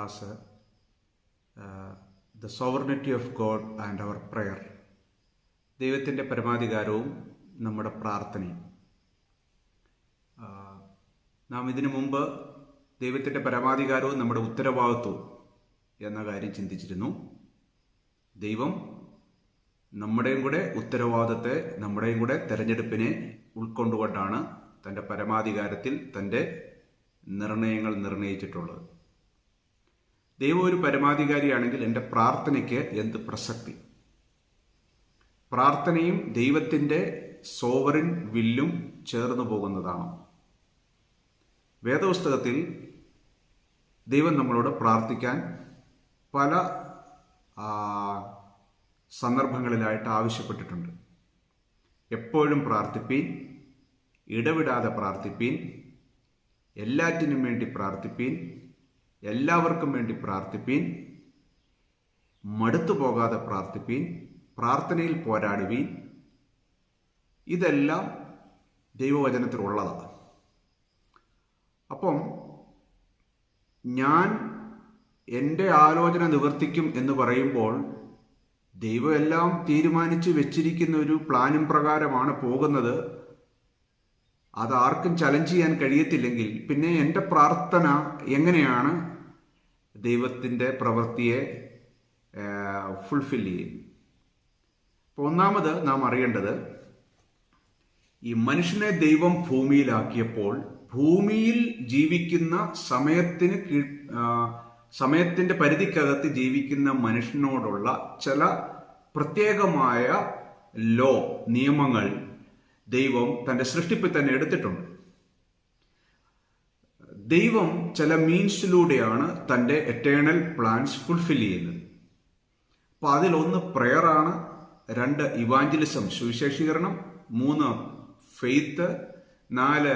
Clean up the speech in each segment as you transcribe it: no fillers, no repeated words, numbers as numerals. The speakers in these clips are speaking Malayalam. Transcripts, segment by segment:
Class the sovereignty of God and our prayer, ദൈവത്തിൻ്റെ പരമാധികാരവും നമ്മുടെ പ്രാർത്ഥനയും. നാം ഇതിനു മുമ്പ് ദൈവത്തിൻ്റെ പരമാധികാരവും നമ്മുടെ ഉത്തരവാദിത്വവും എന്ന കാര്യം ചിന്തിച്ചിരുന്നു. ദൈവം നമ്മുടെയും കൂടെ ഉത്തരവാദിത്തത്തെ, നമ്മുടെയും കൂടെ തെരഞ്ഞെടുപ്പിനെ ഉൾക്കൊണ്ടുകൊണ്ടാണ് തൻ്റെ പരമാധികാരത്തിൽ തൻ്റെ നിർണയങ്ങൾ നിർണയിച്ചിട്ടുള്ളത്. ദൈവം ഒരു പരമാധികാരിയാണെങ്കിൽ എൻ്റെ പ്രാർത്ഥനയ്ക്ക് എന്ത് പ്രസക്തി? പ്രാർത്ഥനയും ദൈവത്തിൻ്റെ സോവറിൻ വില്ലും ചേർന്ന് പോകുന്നതാണ്. വേദപുസ്തകത്തിൽ ദൈവം നമ്മളോട് പ്രാർത്ഥിക്കാൻ പല സന്ദർഭങ്ങളിലായിട്ട് ആവശ്യപ്പെട്ടിട്ടുണ്ട്. എപ്പോഴും പ്രാർത്ഥിപ്പീൻ, ഇടവിടാതെ പ്രാർത്ഥിപ്പീൻ, എല്ലാറ്റിനും വേണ്ടി പ്രാർത്ഥിപ്പീൻ, എല്ലാവർക്കും വേണ്ടി പ്രാർത്ഥിപ്പീൻ, മടുത്തു പോകാതെ പ്രാർത്ഥിപ്പീൻ, പ്രാർത്ഥനയിൽ പോരാടുവീൻ. ഇതെല്ലാം ദൈവവചനത്തിലുള്ളതാണ്. അപ്പം ഞാൻ എൻ്റെ ആലോചന നിവർത്തിക്കും എന്ന് പറയുമ്പോൾ ദൈവം എല്ലാം തീരുമാനിച്ച് വെച്ചിരിക്കുന്ന ഒരു പ്ലാനും പ്രകാരമാണ് പോകുന്നത്. അത് ആർക്കും ചലഞ്ച് ചെയ്യാൻ കഴിയത്തില്ലെങ്കിൽ പിന്നെ എൻ്റെ പ്രാർത്ഥന എങ്ങനെയാണ് ദൈവത്തിൻ്റെ പ്രവൃത്തിയെ ഫുൾഫിൽ ചെയ്യുന്നത്? അപ്പോൾ ഒന്നാമത് നാം അറിയേണ്ടത്, ഈ മനുഷ്യനെ ദൈവം ഭൂമിയിലാക്കിയപ്പോൾ ഭൂമിയിൽ ജീവിക്കുന്ന സമയത്തിൻ്റെ പരിധിക്കകത്ത് ജീവിക്കുന്ന മനുഷ്യനോടുള്ള ചില പ്രത്യേകമായ നിയമങ്ങൾ ദൈവം തൻ്റെ സൃഷ്ടിപ്പിൽ തന്നെ എടുത്തിട്ടുണ്ട്. ദൈവം ചില മീൻസിലൂടെയാണ് തൻ്റെ എറ്റേണൽ പ്ലാൻസ് ഫുൾഫിൽ ചെയ്യുന്നത്. അപ്പോൾ അതിലൊന്ന് പ്രയറാണ്, 2 ഇവാഞ്ചലിസം സുവിശേഷീകരണം, 3 ഫെയ്ത്ത്, 4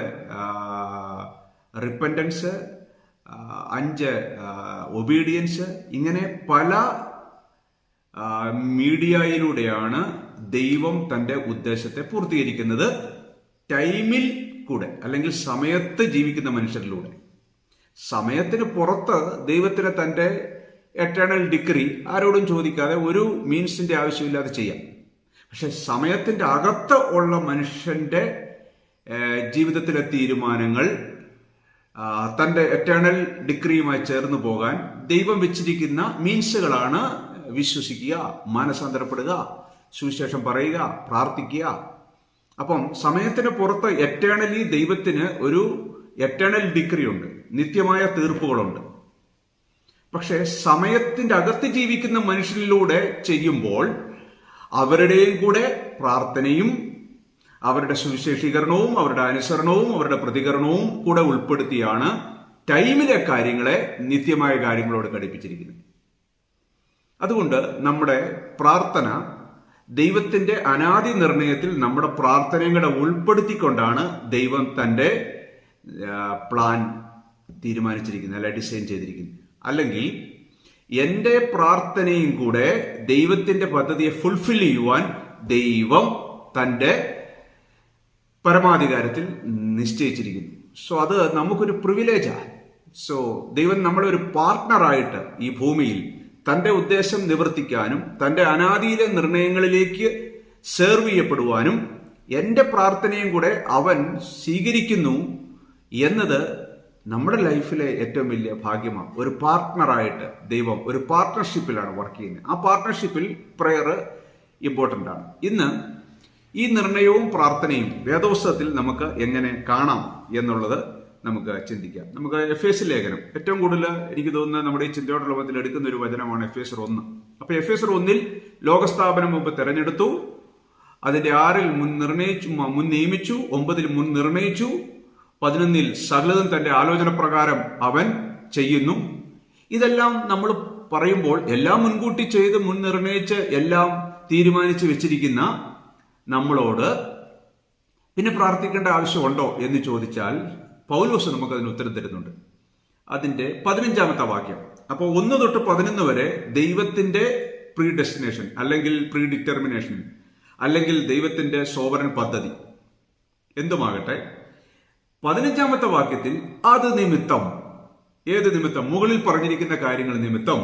റിപ്പൻറ്റൻസ്, 5 ഒബീഡിയൻസ്. ഇങ്ങനെ പല മീഡിയയിലൂടെയാണ് ദൈവം തൻ്റെ ഉദ്ദേശത്തെ പൂർത്തീകരിക്കുന്നത്. ടൈമിൽ കൂടെ അല്ലെങ്കിൽ സമയത്ത് ജീവിക്കുന്ന മനുഷ്യരിലൂടെ. സമയത്തിന് പുറത്ത് ദൈവത്തിന് തൻ്റെ എറ്റേണൽ ഡിഗ്രി ആരോടും ചോദിക്കാതെ ഒരു മീൻസിന്റെ ആവശ്യമില്ലാതെ ചെയ്യാം. പക്ഷെ സമയത്തിന്റെ അകത്ത് ഉള്ള മനുഷ്യന്റെ ജീവിതത്തിലെ തീരുമാനങ്ങൾ തൻ്റെ എറ്റേണൽ ഡിഗ്രിയുമായി ചേർന്ന് പോകാൻ ദൈവം വെച്ചിരിക്കുന്ന മീൻസുകളാണ് വിശ്വസിക്കുക, മാനസാന്തരപ്പെടുക, സുവിശേഷം പറയുക, പ്രാർത്ഥിക്കുക. അപ്പം സമയത്തിന് പുറത്ത് എറ്റേണലി ദൈവത്തിന് ഒരു എറ്റേണൽ ഡിഗ്രി ഉണ്ട്, നിത്യമായ തീർപ്പുകളുണ്ട്. പക്ഷെ സമയത്തിന്റെ അകത്ത് ജീവിക്കുന്ന മനുഷ്യരിലൂടെ ചെയ്യുമ്പോൾ അവരുടെയും കൂടെ പ്രാർത്ഥനയും അവരുടെ സുവിശേഷീകരണവും അവരുടെ അനുസരണവും അവരുടെ പ്രതികരണവും കൂടെ ഉൾപ്പെടുത്തിയാണ് ടൈമിലെ കാര്യങ്ങളെ നിത്യമായ കാര്യങ്ങളോട് ഘടിപ്പിച്ചിരിക്കുന്നത്. അതുകൊണ്ട് നമ്മുടെ പ്രാർത്ഥന ദൈവത്തിന്റെ അനാദി നിർണയത്തിൽ നമ്മുടെ പ്രാർത്ഥനയും കൂടെ ഉൾപ്പെടുത്തിക്കൊണ്ടാണ് ദൈവം തൻ്റെ പ്ലാൻ തീരുമാനിച്ചിരിക്കുന്നത്, അല്ലെ ഡിസൈൻ ചെയ്തിരിക്കുന്നത്. അല്ലെങ്കിൽ എൻ്റെ പ്രാർത്ഥനയും കൂടെ ദൈവത്തിന്റെ പദ്ധതിയെ ഫുൾഫിൽ ചെയ്യുവാൻ ദൈവം തൻ്റെ പരമാധികാരത്തിൽ നിശ്ചയിച്ചിരിക്കുന്നു. സോ അത് നമുക്കൊരു പ്രിവിലേജാണ്. സോ ദൈവം നമ്മളെ ഒരു പാർട്ട്ണറായിട്ട് ഈ ഭൂമിയിൽ തൻ്റെ ഉദ്ദേശം നിവർത്തിക്കാനും തൻ്റെ അനാദിയിലെ നിർണയങ്ങളിലേക്ക് സെർവ് ചെയ്യപ്പെടുവാനും എൻ്റെ പ്രാർത്ഥനയും കൂടെ അവൻ സ്വീകരിക്കുന്നു എന്നത് നമ്മുടെ ലൈഫിലെ ഏറ്റവും വലിയ ഭാഗ്യമാണ്. ഒരു പാർട്ട്ണറായിട്ട് ദൈവം ഒരു പാർട്ട്ണർഷിപ്പിലാണ് വർക്ക് ചെയ്യുന്നത്. ആ പാർട്ട്ണർഷിപ്പിൽ പ്രയർ ഇമ്പോർട്ടൻ്റ് ആണ്. ഇന്ന് ഈ നിർണയവും പ്രാർത്ഥനയും വേദപുസ്തകത്തിൽ നമുക്ക് എങ്ങനെ കാണാം എന്നുള്ളത് നമുക്ക് ചിന്തിക്കാം. നമുക്ക് എഫേസ്യർ ലേഖനം ഏറ്റവും കൂടുതൽ എനിക്ക് തോന്നുന്നത് നമ്മുടെ ഈ ചിന്തയോടെ ലോകത്തിൽ എടുക്കുന്ന ഒരു വചനമാണ് എഫേസ്യർ 1. അപ്പൊ എഫേസ്യർ 1 ലോകസ്ഥാപനം മുമ്പ് തെരഞ്ഞെടുത്തു, അതിന്റെ 6 മുൻ നിയമിച്ചു, 9 മുൻ നിർണയിച്ചു, 11 സകലതും തന്റെ ആലോചന പ്രകാരം അവൻ ചെയ്യുന്നു. ഇതെല്ലാം നമ്മൾ പറയുമ്പോൾ എല്ലാം മുൻകൂട്ടി ചെയ്ത് മുൻ നിർണയിച്ച് എല്ലാം തീരുമാനിച്ച് വെച്ചിരിക്കുന്ന നമ്മളോട് പിന്നെ പ്രാർത്ഥിക്കേണ്ട ആവശ്യമുണ്ടോ എന്ന് ചോദിച്ചാൽ പൗലോസ് നമുക്കതിന് ഉത്തരം തരുന്നുണ്ട്. അതിന്റെ 15-ാമത്തെ വാക്യം. അപ്പോൾ 1 തൊട്ട് 11 വരെ ദൈവത്തിന്റെ പ്രീ ഡെസ്റ്റിനേഷൻ അല്ലെങ്കിൽ പ്രീ ഡിറ്റർമിനേഷൻ അല്ലെങ്കിൽ ദൈവത്തിന്റെ സോവറൻ പദ്ധതി എന്തുമാകട്ടെ, 15-ാമത്തെ വാക്യത്തിൽ അത് നിമിത്തം ഏത് നിമിത്തം? മുകളിൽ പറഞ്ഞിരിക്കുന്ന കാര്യങ്ങൾ നിമിത്തം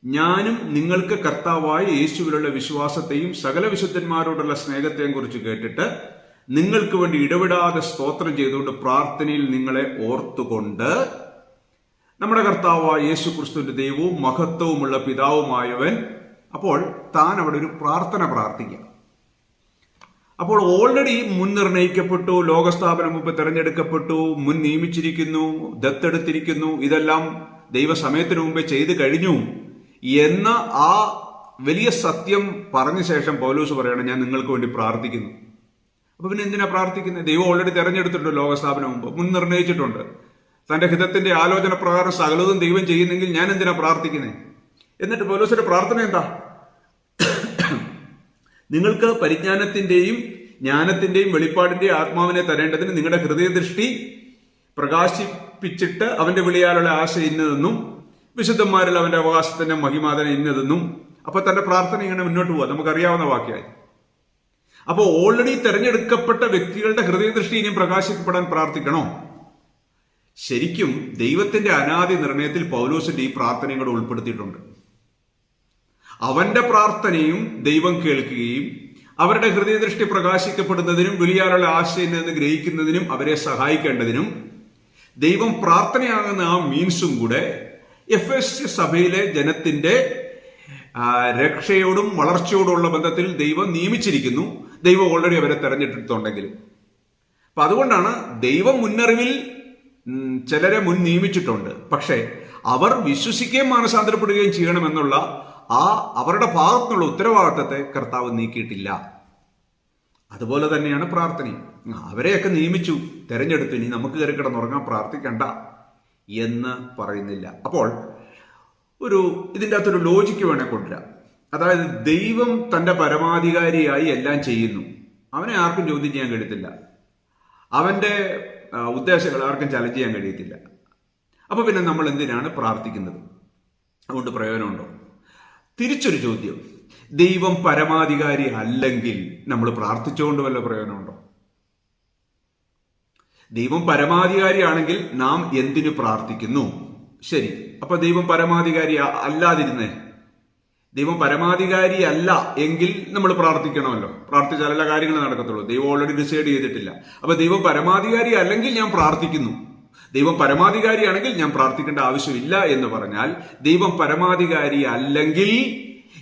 ഞാനും നിങ്ങൾക്ക് കർത്താവായ യേശുവിലുള്ള വിശ്വാസത്തെയും സകല വിശുദ്ധന്മാരോടുള്ള സ്നേഹത്തെയും കുറിച്ച് കേട്ടിട്ട് നിങ്ങൾക്ക് വേണ്ടി ഇടപെടാതെ സ്തോത്രം ചെയ്തുകൊണ്ട് പ്രാർത്ഥനയിൽ നിങ്ങളെ ഓർത്തുകൊണ്ട് നമ്മുടെ കർത്താവായ യേശു ക്രിസ്തുവിന്റെ ദൈവവും മഹത്വവുമുള്ള പിതാവുമായവൻ. അപ്പോൾ താൻ അവിടെ ഒരു പ്രാർത്ഥന പ്രാർത്ഥിക്കുക. അപ്പോൾ ഓൾറെഡി മുൻ നിർണയിക്കപ്പെട്ടു, ലോകസ്ഥാപനം മുമ്പ് തെരഞ്ഞെടുക്കപ്പെട്ടു, മുൻ നിയമിച്ചിരിക്കുന്നു, ദത്തെടുത്തിരിക്കുന്നു, ഇതെല്ലാം ദൈവസമയത്തിന് മുമ്പേ ചെയ്തു കഴിഞ്ഞു എന്ന ആ വലിയ സത്യം പറഞ്ഞ ശേഷം പൗലോസ് പറയണം, ഞാൻ നിങ്ങൾക്ക് വേണ്ടി പ്രാർത്ഥിക്കുന്നു. അപ്പൊ പിന്നെ എന്തിനാ പ്രാർത്ഥിക്കുന്നത്? ദൈവം ഓൾറെഡി തെരഞ്ഞെടുത്തിട്ടുണ്ട്, ലോകസ്ഥാപനം മുമ്പ് മുൻ നിർണയിച്ചിട്ടുണ്ട്. തന്റെ ഹിതത്തിന്റെ ആലോചന പ്രകാരം സകലതും ദൈവം ചെയ്യുന്നെങ്കിൽ ഞാൻ എന്തിനാ പ്രാർത്ഥിക്കുന്നത്? എന്നിട്ട് പൗലോസിന്റെ പ്രാർത്ഥന എന്താ? നിങ്ങൾക്ക് പരിജ്ഞാനത്തിന്റെയും ജ്ഞാനത്തിന്റെയും വെളിപ്പാടിന്റെയും ആത്മാവിനെ തരേണ്ടതിന് നിങ്ങളുടെ ഹൃദയദൃഷ്ടി പ്രകാശിപ്പിച്ചിട്ട് അവന്റെ വിളിയാലുള്ള ആശ ഇന്നതെന്നും വിശുദ്ധന്മാരിൽ അവന്റെ അവകാശത്തിന്റെ മഹിമാതന ഇന്നതെന്നും. അപ്പൊ തന്റെ പ്രാർത്ഥന ഇങ്ങനെ മുന്നോട്ട് പോവാ, നമുക്കറിയാവുന്ന വാക്യമായി. അപ്പോൾ ഓൾറെഡി തെരഞ്ഞെടുക്കപ്പെട്ട വ്യക്തികളുടെ ഹൃദയദൃഷ്ടി ഇനിയും പ്രകാശിക്കപ്പെടാൻ പ്രാർത്ഥിക്കണോ? ശരിക്കും ദൈവത്തിന്റെ അനാദി നിർണയത്തിൽ പൗലോസിന്റെ ഈ പ്രാർത്ഥനയും കൂടെ ഉൾപ്പെടുത്തിയിട്ടുണ്ട്. അവന്റെ പ്രാർത്ഥനയും ദൈവം കേൾക്കുകയും അവരുടെ ഹൃദയദൃഷ്ടി പ്രകാശിക്കപ്പെടുന്നതിനും വിളിയാലുള്ള ആശയം എന്ന് ഗ്രഹിക്കുന്നതിനും അവരെ സഹായിക്കേണ്ടതിനും ദൈവം പ്രാർത്ഥനയാകുന്ന ആ മീൻസും കൂടെ എഫെസ്യ സഭയിലെ ജനത്തിന്റെ രക്ഷയോടും വളർച്ചയോടുമുള്ള ബന്ധത്തിൽ ദൈവം നിയമിച്ചിരിക്കുന്നു. ദൈവം ഓൾറെഡി അവരെ തെരഞ്ഞെടുത്തിട്ടുണ്ടെങ്കിലും. അപ്പൊ അതുകൊണ്ടാണ് ദൈവം മുന്നറിവിൽ ചിലരെ മുൻ നിയമിച്ചിട്ടുണ്ട്. പക്ഷെ അവർ വിശ്വസിക്കുകയും മാനസാന്തരപ്പെടുകയും ചെയ്യണമെന്നുള്ള അവരുടെ ഭാഗത്തുനിന്നുള്ള ഉത്തരവാദിത്തത്തെ കർത്താവ് നീക്കിയിട്ടില്ല. അതുപോലെ തന്നെയാണ് പ്രാർത്ഥനയും. അവരെയൊക്കെ നിയമിച്ചു, തെരഞ്ഞെടുത്തു, ഇനി നമുക്ക് കയറി കിടന്നുറങ്ങാൻ പ്രാർത്ഥിക്കണ്ട എന്ന് പറയുന്നില്ല. അപ്പോൾ ഇതിൻ്റെ അകത്തൊരു ലോജിക്ക് വേണേൽ കൊണ്ടുവരാം. അതായത് ദൈവം തന്റെ പരമാധികാരിയായി എല്ലാം ചെയ്യുന്നു. അവനെ ആർക്കും ചോദ്യം ചെയ്യാൻ കഴിയത്തില്ല. അവന്റെ ഉദ്ദേശങ്ങൾ ആർക്കും ചലഞ്ച് ചെയ്യാൻ കഴിയത്തില്ല. അപ്പൊ പിന്നെ നമ്മൾ എന്തിനാണ് പ്രാർത്ഥിക്കുന്നത്? അതുകൊണ്ട് പ്രയോജനമുണ്ടോ? തിരിച്ചൊരു ചോദ്യം, ദൈവം പരമാധികാരി അല്ലെങ്കിൽ നമ്മൾ പ്രാർത്ഥിച്ചുകൊണ്ട് വല്ല പ്രയോജനമുണ്ടോ? ദൈവം പരമാധികാരിയാണെങ്കിൽ നാം എന്തിനു പ്രാർത്ഥിക്കുന്നു? ശരി, അപ്പൊ ദൈവം പരമാധികാരി അല്ലാതിരുന്നേ? ദൈവം പരമാധികാരി അല്ല എങ്കിൽ നമ്മൾ പ്രാർത്ഥിക്കണമല്ലോ. പ്രാർത്ഥിച്ചാലല്ല കാര്യങ്ങൾ നടക്കത്തുള്ളൂ. ദൈവം ഓൾറെഡി ഡിസൈഡ് ചെയ്തിട്ടില്ല. അപ്പൊ ദൈവം പരമാധികാരി അല്ലെങ്കിൽ ഞാൻ പ്രാർത്ഥിക്കുന്നു, ദൈവം പരമാധികാരിയാണെങ്കിൽ ഞാൻ പ്രാർത്ഥിക്കേണ്ട ആവശ്യമില്ല എന്ന് പറഞ്ഞാൽ, ദൈവം പരമാധികാരി അല്ലെങ്കിൽ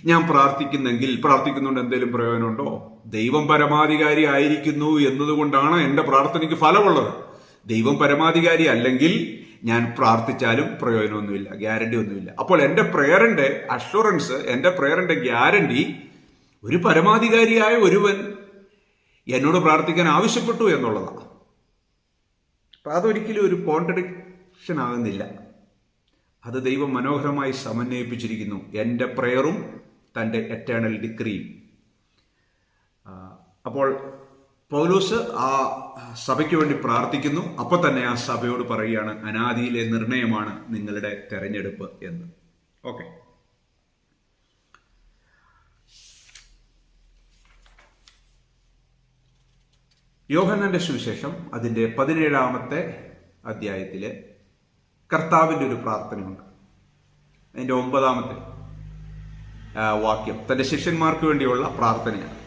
ഞാൻ പ്രാർത്ഥിക്കുന്നുണ്ട് എന്തെങ്കിലും പ്രയോജനമുണ്ടോ? ദൈവം പരമാധികാരി ആയിരിക്കുന്നു എന്നതുകൊണ്ടാണ് എന്റെ പ്രാർത്ഥനയ്ക്ക് ഫലമുള്ളത്. ദൈവം പരമാധികാരി അല്ലെങ്കിൽ ഞാൻ പ്രാർത്ഥിച്ചാലും പ്രയോജനമൊന്നുമില്ല, ഗ്യാരണ്ടി ഒന്നുമില്ല. അപ്പോൾ എന്റെ പ്രേയറിന്റെ അഷുറൻസ്, എന്റെ പ്രേയറിന്റെ ഗ്യാരണ്ടി ഒരു പരമാധികാരിയായ ഒരുവൻ എന്നോട് പ്രാർത്ഥിക്കാൻ ആവശ്യപ്പെട്ടു എന്നുള്ളതാണ്. അപ്പൊ അതൊരിക്കലും ഒരു കോൺട്രഡിക്ഷൻ ആകുന്നില്ല. അത് ദൈവം മനോഹരമായി സമന്വയിപ്പിച്ചിരിക്കുന്നു, എന്റെ പ്രേയറും തന്റെ എറ്റേണൽ ഡിക്രിയും. അപ്പോൾ പൗലോസ് ആ സഭയ്ക്ക് വേണ്ടി പ്രാർത്ഥിക്കുന്നു. അപ്പൊ തന്നെ ആ സഭയോട് പറയുകയാണ്, അനാദിയിലെ നിർണയമാണ് നിങ്ങളുടെ തെരഞ്ഞെടുപ്പ് എന്ന്. ഓക്കെ, യോഹന്നാന്റെ സുവിശേഷം അതിന്റെ 17-ാമത്തെ അധ്യായത്തില് കർത്താവിന്റെ ഒരു പ്രാർത്ഥനയുണ്ട്. അതിന്റെ 9-ാമത്തെ വാക്യം തന്റെ ശിഷ്യന്മാർക്ക് വേണ്ടിയുള്ള പ്രാർത്ഥനയാണ്.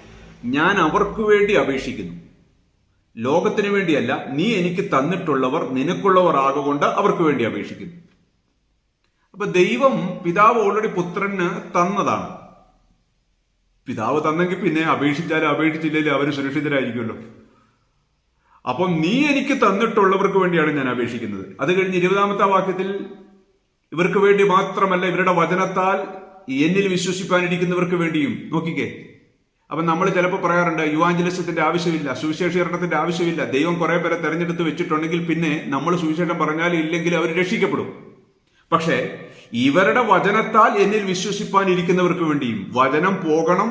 ഞാൻ അവർക്ക് വേണ്ടി അപേക്ഷിക്കുന്നു, ലോകത്തിന് വേണ്ടിയല്ല, നീ എനിക്ക് തന്നിട്ടുള്ളവർ നിനക്കുള്ളവർ ആകൊണ്ട് അവർക്ക് വേണ്ടി അപേക്ഷിക്കുന്നു. അപ്പൊ ദൈവം പിതാവ് ഓൾറെഡി പുത്രന് തന്നതാണ്. പിതാവ് തന്നെങ്കിൽ പിന്നെ അപേക്ഷിച്ചാലും അപേക്ഷിച്ചില്ലെങ്കിലും അവർ സുരക്ഷിതരായിരിക്കുമല്ലോ. അപ്പം നീ എനിക്ക് തന്നിട്ടുള്ളവർക്ക് വേണ്ടിയാണ് ഞാൻ അപേക്ഷിക്കുന്നത്. അത് കഴിഞ്ഞ് 20-ാമത്തെ വാക്യത്തിൽ ഇവർക്ക് വേണ്ടി മാത്രമല്ല, ഇവരുടെ വചനത്താൽ എന്നിൽ വിശ്വസിപ്പാനിരിക്കുന്നവർക്ക് വേണ്ടിയും. നോക്കിക്കേ, അപ്പൊ നമ്മൾ ചിലപ്പോൾ പറയാറുണ്ട്, യുവാഞ്ചലിസത്തിന്റെ ആവശ്യമില്ല, സുവിശേഷീകരണത്തിന്റെ ആവശ്യമില്ല. ദൈവം കുറെ പേരെ തെരഞ്ഞെടുത്ത് വെച്ചിട്ടുണ്ടെങ്കിൽ പിന്നെ നമ്മൾ സുവിശേഷം പറഞ്ഞാലും ഇല്ലെങ്കിലും അവർ രക്ഷിക്കപ്പെടും. പക്ഷേ ഇവരുടെ വചനത്താൽ എന്നിൽ വിശ്വസിപ്പാനിരിക്കുന്നവർക്ക് വേണ്ടിയും. വചനം പോകണം,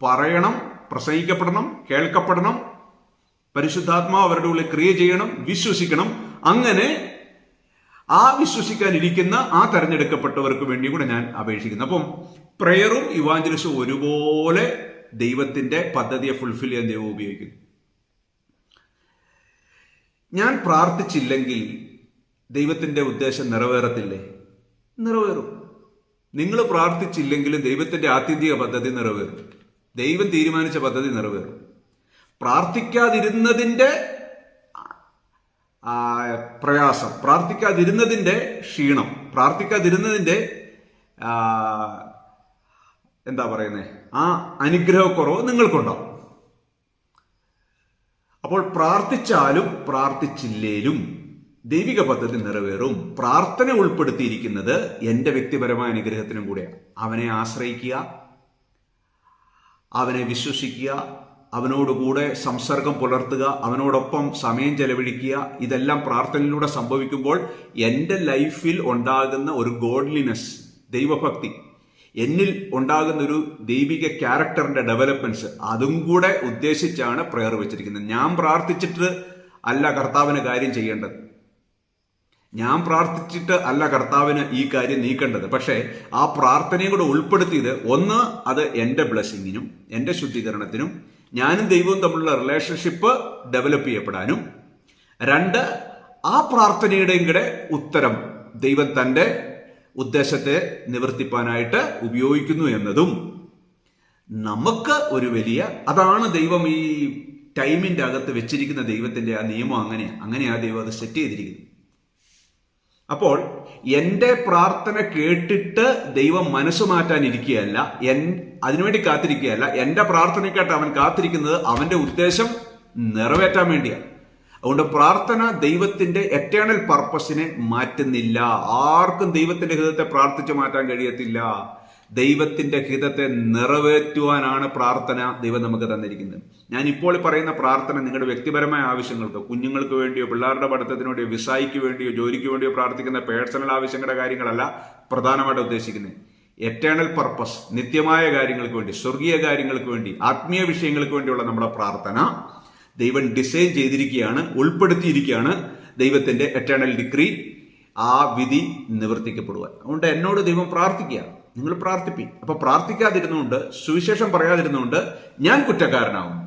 പറയണം, പ്രസംഗിക്കപ്പെടണം, കേൾക്കപ്പെടണം, പരിശുദ്ധാത്മാവ് അവരുടെ ഉള്ളിൽ ക്രിയ ചെയ്യണം, വിശ്വസിക്കണം. അങ്ങനെ ആ വിശ്വസിക്കാനിരിക്കുന്ന ആ തെരഞ്ഞെടുക്കപ്പെട്ടവർക്ക് വേണ്ടി കൂടെ ഞാൻ അപേക്ഷിക്കുന്നു. അപ്പം പ്രയറും ഇവാഞ്ചലിസും ഒരുപോലെ ദൈവത്തിന്റെ പദ്ധതിയെ ഫുൾഫിൽ ചെയ്യാൻ ദൈവം ഉപയോഗിക്കുന്നു. ഞാൻ പ്രാർത്ഥിച്ചില്ലെങ്കിൽ ദൈവത്തിൻ്റെ ഉദ്ദേശം നിറവേറത്തില്ലേ? നിറവേറും. നിങ്ങൾ പ്രാർത്ഥിച്ചില്ലെങ്കിലും ദൈവത്തിൻ്റെ ആത്യന്തിക പദ്ധതി നിറവേറും. ദൈവം തീരുമാനിച്ച പദ്ധതി നിറവേറും. പ്രാർത്ഥിക്കാതിരുന്നതിൻ്റെ പ്രയാസം, പ്രാർത്ഥിക്കാതിരുന്നതിൻ്റെ ക്ഷീണം, പ്രാർത്ഥിക്കാതിരുന്നതിൻ്റെ എന്താ പറയുന്നത്, ആ അനുഗ്രഹക്കുറവ് നിങ്ങൾക്കുണ്ടാവും. അപ്പോൾ പ്രാർത്ഥിച്ചാലും പ്രാർത്ഥിച്ചില്ലേലും ദൈവിക പദ്ധതി നിറവേറും. പ്രാർത്ഥന ഉൾപ്പെടുത്തിയിരിക്കുന്നത് എൻ്റെ വ്യക്തിപരമായ അനുഗ്രഹത്തിനും കൂടെയാണ്. അവനെ ആശ്രയിക്കുക, അവനെ വിശ്വസിക്കുക, അവനോടുകൂടെ സംസർഗം പുലർത്തുക, അവനോടൊപ്പം സമയം ചെലവഴിക്കുക. ഇതെല്ലാം പ്രാർത്ഥനയിലൂടെ സംഭവിക്കുമ്പോൾ എൻ്റെ ലൈഫിൽ ഉണ്ടാകുന്ന ഒരു ഗോഡ്ലിനെസ്, ദൈവഭക്തി, എന്നിൽ ഉണ്ടാകുന്ന ഒരു ദൈവിക ക്യാരക്ടറിന്റെ ഡെവലപ്മെന്റ്സ്, അതും കൂടെ ഉദ്ദേശിച്ചാണ് പ്രയർ വെച്ചിരിക്കുന്നത്. ഞാൻ പ്രാർത്ഥിച്ചിട്ട് അല്ല കർത്താവിന് കാര്യം ചെയ്യേണ്ടത്, ഞാൻ പ്രാർത്ഥിച്ചിട്ട് അല്ല കർത്താവിന് ഈ കാര്യം നീക്കേണ്ടത്. പക്ഷേ ആ പ്രാർത്ഥനയും കൂടെ ഉൾപ്പെടുത്തിയത്, ഒന്ന്, അത് എൻ്റെ ബ്ലെസ്സിങ്ങിനും എൻ്റെ ശുദ്ധീകരണത്തിനും ഞാനും ദൈവവും തമ്മിലുള്ള റിലേഷൻഷിപ്പ് ഡെവലപ്പ് ചെയ്യപ്പെടാനും, രണ്ട്, ആ പ്രാർത്ഥനയുടെയും കൂടെ ഉത്തരം ദൈവം തൻ്റെ ഉദ്ദേശത്തെ നിവർത്തിപ്പാനായിട്ട് ഉപയോഗിക്കുന്നു എന്നതും നമുക്ക് ഒരു വലിയ, അതാണ് ദൈവം ഈ ടൈമിൻ്റെ അകത്ത് വെച്ചിരിക്കുന്ന ദൈവത്തിൻ്റെ ആ നിയമം. അങ്ങനെയാ ദൈവം അത് സെറ്റ് ചെയ്തിരിക്കുന്നത്. അപ്പോൾ എൻ്റെ പ്രാർത്ഥന കേട്ടിട്ട് ദൈവം മനസ്സ് മാറ്റാനിരിക്കുകയല്ല, അതിനുവേണ്ടി കാത്തിരിക്കുകയല്ല. എൻ്റെ പ്രാർത്ഥനയ്ക്കായിട്ട് അവൻ കാത്തിരിക്കുന്നത് അവൻ്റെ ഉദ്ദേശം നിറവേറ്റാൻ വേണ്ടിയാണ്. അതുകൊണ്ട് പ്രാർത്ഥന ദൈവത്തിന്റെ എറ്റേണൽ പർപ്പസിനെ മാറ്റുന്നില്ല. ആർക്കും ദൈവത്തിന്റെ ഹിതത്തെ പ്രാർത്ഥിച്ചു മാറ്റാൻ കഴിയത്തില്ല. ദൈവത്തിന്റെ ഹിതത്തെ നിറവേറ്റുവാനാണ് പ്രാർത്ഥന ദൈവം നമുക്ക് തന്നിരിക്കുന്നത്. ഞാൻ ഇപ്പോൾ പറയുന്ന പ്രാർത്ഥന നിങ്ങളുടെ വ്യക്തിപരമായ ആവശ്യങ്ങൾക്ക്, കുഞ്ഞുങ്ങൾക്ക് വേണ്ടിയോ പിള്ളേരുടെ പഠിത്തത്തിന് വേണ്ടിയോ വിസായിക്ക് വേണ്ടിയോ ജോലിക്ക് വേണ്ടിയോ പ്രാർത്ഥിക്കുന്ന പേഴ്സണൽ ആവശ്യങ്ങളുടെ കാര്യങ്ങളല്ല പ്രധാനമായിട്ട് ഉദ്ദേശിക്കുന്നത്. എറ്റേണൽ പർപ്പസ്, നിത്യമായ കാര്യങ്ങൾക്ക് വേണ്ടി, സ്വർഗീയ കാര്യങ്ങൾക്ക് വേണ്ടി, ആത്മീയ വിഷയങ്ങൾക്ക് വേണ്ടിയുള്ള നമ്മുടെ പ്രാർത്ഥന ദൈവം ഡിസൈൻ ചെയ്തിരിക്കുകയാണ്, ഉൾപ്പെടുത്തിയിരിക്കുകയാണ്. ദൈവത്തിന്റെ എറ്റേണൽ ഡിഗ്രി, ആ വിധി നിവർത്തിക്കപ്പെടുവാൻ. അതുകൊണ്ട് എന്നോട് ദൈവം പ്രാർത്ഥിക്കുക, നിങ്ങൾ പ്രാർത്ഥിപ്പി. അപ്പൊ പ്രാർത്ഥിക്കാതിരുന്നുകൊണ്ട്, സുവിശേഷം പറയാതിരുന്നുകൊണ്ട് ഞാൻ കുറ്റക്കാരനാവും.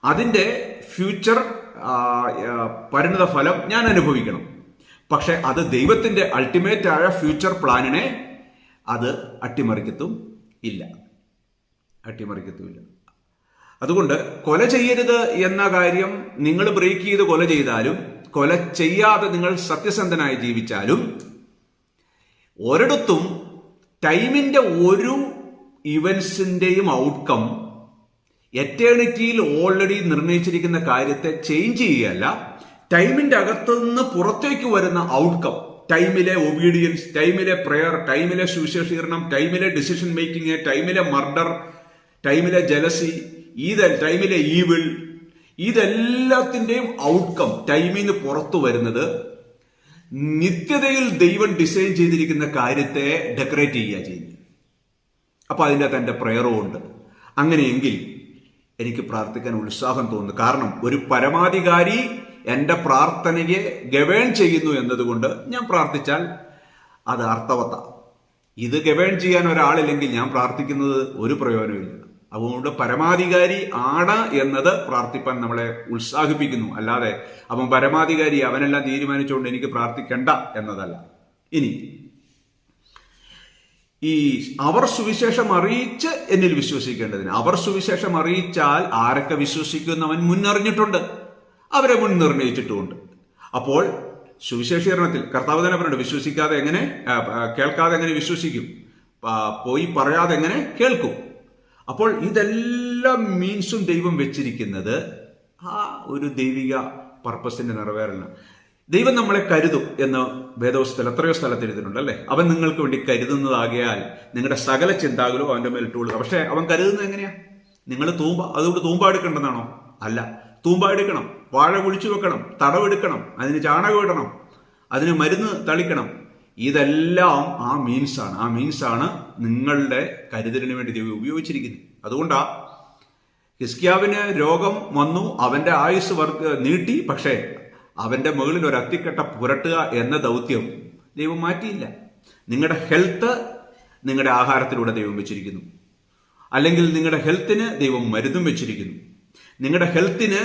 അതിന്റെ ഫ്യൂച്ചർ പരിണിത ഫലം ഞാൻ അനുഭവിക്കണം. പക്ഷെ അത് ദൈവത്തിന്റെ അൾട്ടിമേറ്റ് ആയ ഫ്യൂച്ചർ പ്ലാനിനെ അത് അട്ടിമറിക്കത്തും ഇല്ല. അതുകൊണ്ട് കൊല ചെയ്യരുത് എന്ന കാര്യം നിങ്ങൾ ബ്രേക്ക് ചെയ്ത് കൊല ചെയ്താലും, കൊല ചെയ്യാതെ നിങ്ങൾ സത്യസന്ധനായി ജീവിച്ചാലും, ഒരിടത്തും ടൈമിന്റെ ഒരു ഇവന്റ്സിന്റെയും ഔട്ട്കം എറ്റേണിറ്റിയിൽ ഓൾറെഡി നിർണയിച്ചിരിക്കുന്ന കാര്യത്തെ ചേഞ്ച് ചെയ്യുകയല്ല. ടൈമിന്റെ അകത്തുനിന്ന് പുറത്തേക്ക് വരുന്ന ഔട്ട്കം, ടൈമിലെ ഒബീഡിയൻസ്, ടൈമിലെ പ്രെയർ, ടൈമിലെ സുവിശേഷീകരണം, ടൈമിലെ ഡിസിഷൻ മേക്കിംഗ്, ടൈമിലെ മർഡർ, ടൈമിലെ ജലസി, ടൈമിലെ ഈവിൾ, ഇതെല്ലാത്തിന്റെയും ഔട്ട്കം ടൈമിൽ നിന്ന് പുറത്തു വരുന്നത് നിത്യതയിൽ ദൈവം ഡിസൈൻ ചെയ്തിരിക്കുന്ന കാര്യത്തെ ഡെക്കറേറ്റ് ചെയ്യുക ചെയ്യുന്നത്. അപ്പൊ അതിൻ്റെ തന്റെ പ്രയറും ഉണ്ട്. അങ്ങനെയെങ്കിൽ എനിക്ക് പ്രാർത്ഥിക്കാൻ ഉത്സാഹം തോന്നുന്നു. കാരണം ഒരു പരമാധികാരി എൻ്റെ പ്രാർത്ഥനയെ ഗവേൺ ചെയ്യുന്നു എന്നതുകൊണ്ട് ഞാൻ പ്രാർത്ഥിച്ചാൽ അത് അർത്ഥവത്താണ്. ഇത് ഗവേൺ ചെയ്യാൻ ഒരാളില്ലെങ്കിൽ ഞാൻ പ്രാർത്ഥിക്കുന്നത് ഒരു പ്രയോജനമില്ല. അതുകൊണ്ട് പരമാധികാരി ആണ് എന്നത് പ്രാർത്ഥിപ്പാൻ നമ്മളെ ഉത്സാഹിപ്പിക്കുന്നു. അല്ലാതെ അവൻ പരമാധികാരി, അവനെല്ലാം തീരുമാനിച്ചുകൊണ്ട് എനിക്ക് പ്രാർത്ഥിക്കണ്ട എന്നതല്ല. ഇനി ഈ അവർ സുവിശേഷം അറിയിച്ച് എന്നിൽ വിശ്വസിക്കേണ്ടതിന്, അവർ സുവിശേഷം അറിയിച്ചാൽ ആരൊക്കെ വിശ്വസിക്കുമെന്ന് അവൻ മുന്നറിഞ്ഞിട്ടുണ്ട്, അവരെ മുൻ നിർണയിച്ചിട്ടുമുണ്ട്. അപ്പോൾ സുവിശേഷീകരണത്തിൽ കർത്താവ് തന്നെ പറയുന്നുണ്ട്, വിശ്വസിക്കാതെ എങ്ങനെ, കേൾക്കാതെ എങ്ങനെ വിശ്വസിക്കും, പോയി പറയാതെ എങ്ങനെ കേൾക്കും. അപ്പോൾ ഇതെല്ലാം മീൻസും ദൈവം വെച്ചിരിക്കുന്നത് ആ ഒരു ദൈവിക പർപ്പസിന്റെ നിറവേറലാണ്. ദൈവം നമ്മളെ കരുതും എന്ന് വേദോസ്തൽ എത്രയോ സ്ഥലത്ത് എഴുതിയിട്ടുണ്ട് അല്ലേ. അവൻ നിങ്ങൾക്ക് വേണ്ടി കരുതുന്നതാകിയാൽ നിങ്ങളുടെ സകല ചിന്താകുലും അവന്റെ മേൽ ഇട്ടുകൊള്ളുക. പക്ഷെ അവൻ കരുതുന്നത് എങ്ങനെയാ? നിങ്ങൾ അതുകൊണ്ട് തൂമ്പ എടുക്കേണ്ടതാണോ? അല്ല, തൂമ്പ എടുക്കണം, വാഴ കുഴിച്ചു വെക്കണം, തടവെടുക്കണം, അതിന് ചാണകം ഇടണം, അതിന് മരുന്ന് തളിക്കണം. ഇതെല്ലാം ആ മീൻസാണ് നിങ്ങളുടെ കരുതലിന് വേണ്ടി ദൈവം ഉപയോഗിച്ചിരിക്കുന്നത്. അതുകൊണ്ടാ ഹിസ്കിയാവിന് രോഗം വന്നു, അവന്റെ ആയുസ് നീട്ടി, പക്ഷേ അവന്റെ മുകളിൽ ഒരു അത്തിക്കട്ട പുരട്ടുക എന്ന ദൗത്യം ദൈവം മാറ്റിയില്ല. നിങ്ങളുടെ ഹെൽത്ത് നിങ്ങളുടെ ആഹാരത്തിലൂടെ ദൈവം വെച്ചിരിക്കുന്നു, അല്ലെങ്കിൽ നിങ്ങളുടെ ഹെൽത്തിന് ദൈവം മരുന്നും വെച്ചിരിക്കുന്നു. നിങ്ങളുടെ ഹെൽത്തിന്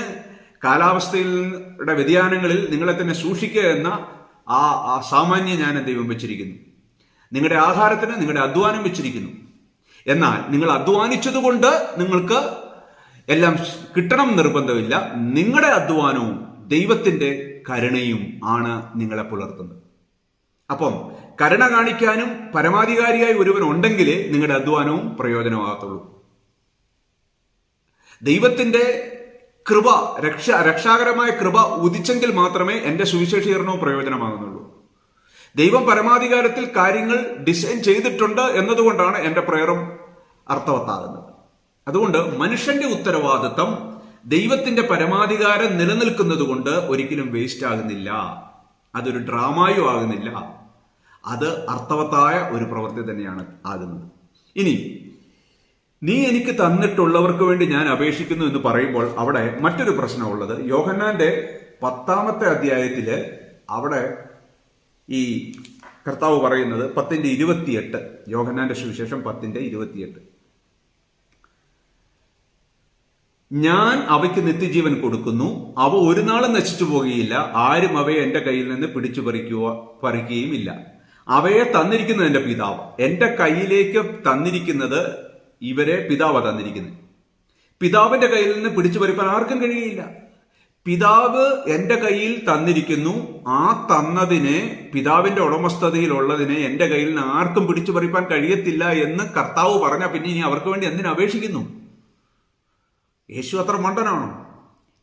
കാലാവസ്ഥയുടെ വ്യതിയാനങ്ങളിൽ നിങ്ങളെ തന്നെ സൂക്ഷിക്കുക എന്ന ആ സാമാന്യ ജ്ഞാനം ദൈവം വെച്ചിരിക്കുന്നു. നിങ്ങളുടെ ആഹാരത്തിന് നിങ്ങളുടെ അധ്വാനം വെച്ചിരിക്കുന്നു. എന്നാൽ നിങ്ങൾ അധ്വാനിച്ചതുകൊണ്ട് നിങ്ങൾക്ക് എല്ലാം കിട്ടണം നിർബന്ധമില്ല. നിങ്ങളുടെ അധ്വാനവും ദൈവത്തിന്റെ കരുണയും ആണ് നിങ്ങളെ പുലർത്തുന്നത്. അപ്പം കരുണ കാണിക്കാനും പരമാധികാരിയായി ഒരുവൻ ഉണ്ടെങ്കിലേ നിങ്ങളുടെ അധ്വാനവും പ്രയോജനമാകത്തുള്ളൂ. ദൈവത്തിന്റെ കൃപ, രക്ഷാകരമായ കൃപ ഉദിച്ചെങ്കിൽ മാത്രമേ എന്റെ സുവിശേഷീകരണവും പ്രയോജനമാകുന്നുള്ളൂ. ദൈവം പരമാധികാരത്തിൽ കാര്യങ്ങൾ ഡിസൈൻ ചെയ്തിട്ടുണ്ട് എന്നതുകൊണ്ടാണ് എന്റെ പ്രയറും അർത്ഥവത്താകുന്നത്. അതുകൊണ്ട് മനുഷ്യന്റെ ഉത്തരവാദിത്തം ദൈവത്തിന്റെ പരമാധികാരം നിലനിൽക്കുന്നത് കൊണ്ട് ഒരിക്കലും വേസ്റ്റ് ആകുന്നില്ല. അതൊരു ഡ്രാമായും ആകുന്നില്ല. അത് അർത്ഥവത്തായ ഒരു പ്രവൃത്തി തന്നെയാണ് ആകുന്നത്. ഇനി നീ എനിക്ക് തന്നിട്ടുള്ളവർക്ക് വേണ്ടി ഞാൻ അപേക്ഷിക്കുന്നു എന്ന് പറയുമ്പോൾ അവിടെ മറ്റൊരു പ്രശ്നമുള്ളത്, യോഹന്നാന്റെ 10-ാമത്തെ അധ്യായത്തില് അവിടെ ഈ കർത്താവ് പറയുന്നത് 10:28, യോഹന്നാന്റെ സുവിശേഷം 10:28, ഞാൻ അവയ്ക്ക് നിത്യജീവൻ കൊടുക്കുന്നു, അവ ഒരു നാളും നശിച്ചു പോകുകയില്ല, ആരും അവയെ എന്റെ കയ്യിൽ നിന്ന് പിടിച്ചു പറിക്കുകയുമില്ല. അവയെ തന്നിരിക്കുന്നത് എന്റെ പിതാവ്. എന്റെ കയ്യിലേക്ക് തന്നിരിക്കുന്നത് ഇവരെ പിതാവ് തന്നിരിക്കുന്നത്. പിതാവിന്റെ കയ്യിൽ നിന്ന് പിടിച്ചു പറിപ്പാൻ ആർക്കും കഴിയില്ല. പിതാവ് എന്റെ കയ്യിൽ തന്നിരിക്കുന്നു. ആ തന്നതിനെ, പിതാവിന്റെ ഉടമസ്ഥതയിലുള്ളതിനെ എന്റെ കയ്യിൽ നിന്ന് ആർക്കും പിടിച്ചു പറിപ്പാൻ കഴിയത്തില്ല എന്ന് കർത്താവ് പറഞ്ഞ പിന്നെ ഇനി അവർക്ക് വേണ്ടി എന്തിനു അപേക്ഷിക്കുന്നു? യേശു അത്ര മണ്ടനാണോ?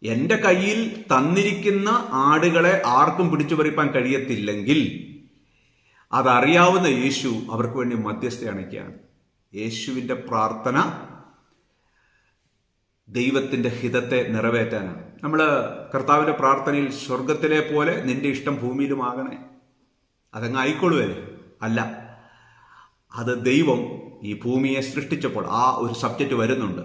എന്റെ കയ്യിൽ തന്നിരിക്കുന്ന ആടുകളെ ആർക്കും പിടിച്ചു പറിപ്പാൻ കഴിയത്തില്ലെങ്കിൽ അതറിയാവുന്ന യേശു അവർക്ക് വേണ്ടി മധ്യസ്ഥ അണയ്ക്കുകയാണ്. യേശുവിന്റെ പ്രാർത്ഥന ദൈവത്തിന്റെ ഹിതത്തെ നിറവേറ്റാനാണ്. നമ്മൾ കർത്താവിന്റെ പ്രാർത്ഥനയിൽ സ്വർഗത്തിലെ പോലെ നിന്റെ ഇഷ്ടം ഭൂമിയിലുമാകണേ, അതങ്ങ് ആയിക്കൊള്ളുവല്ലേ? അല്ല, അത് ദൈവം ഈ ഭൂമിയെ സൃഷ്ടിച്ചപ്പോൾ ആ ഒരു സബ്ജക്റ്റ് വരുന്നുണ്ട്.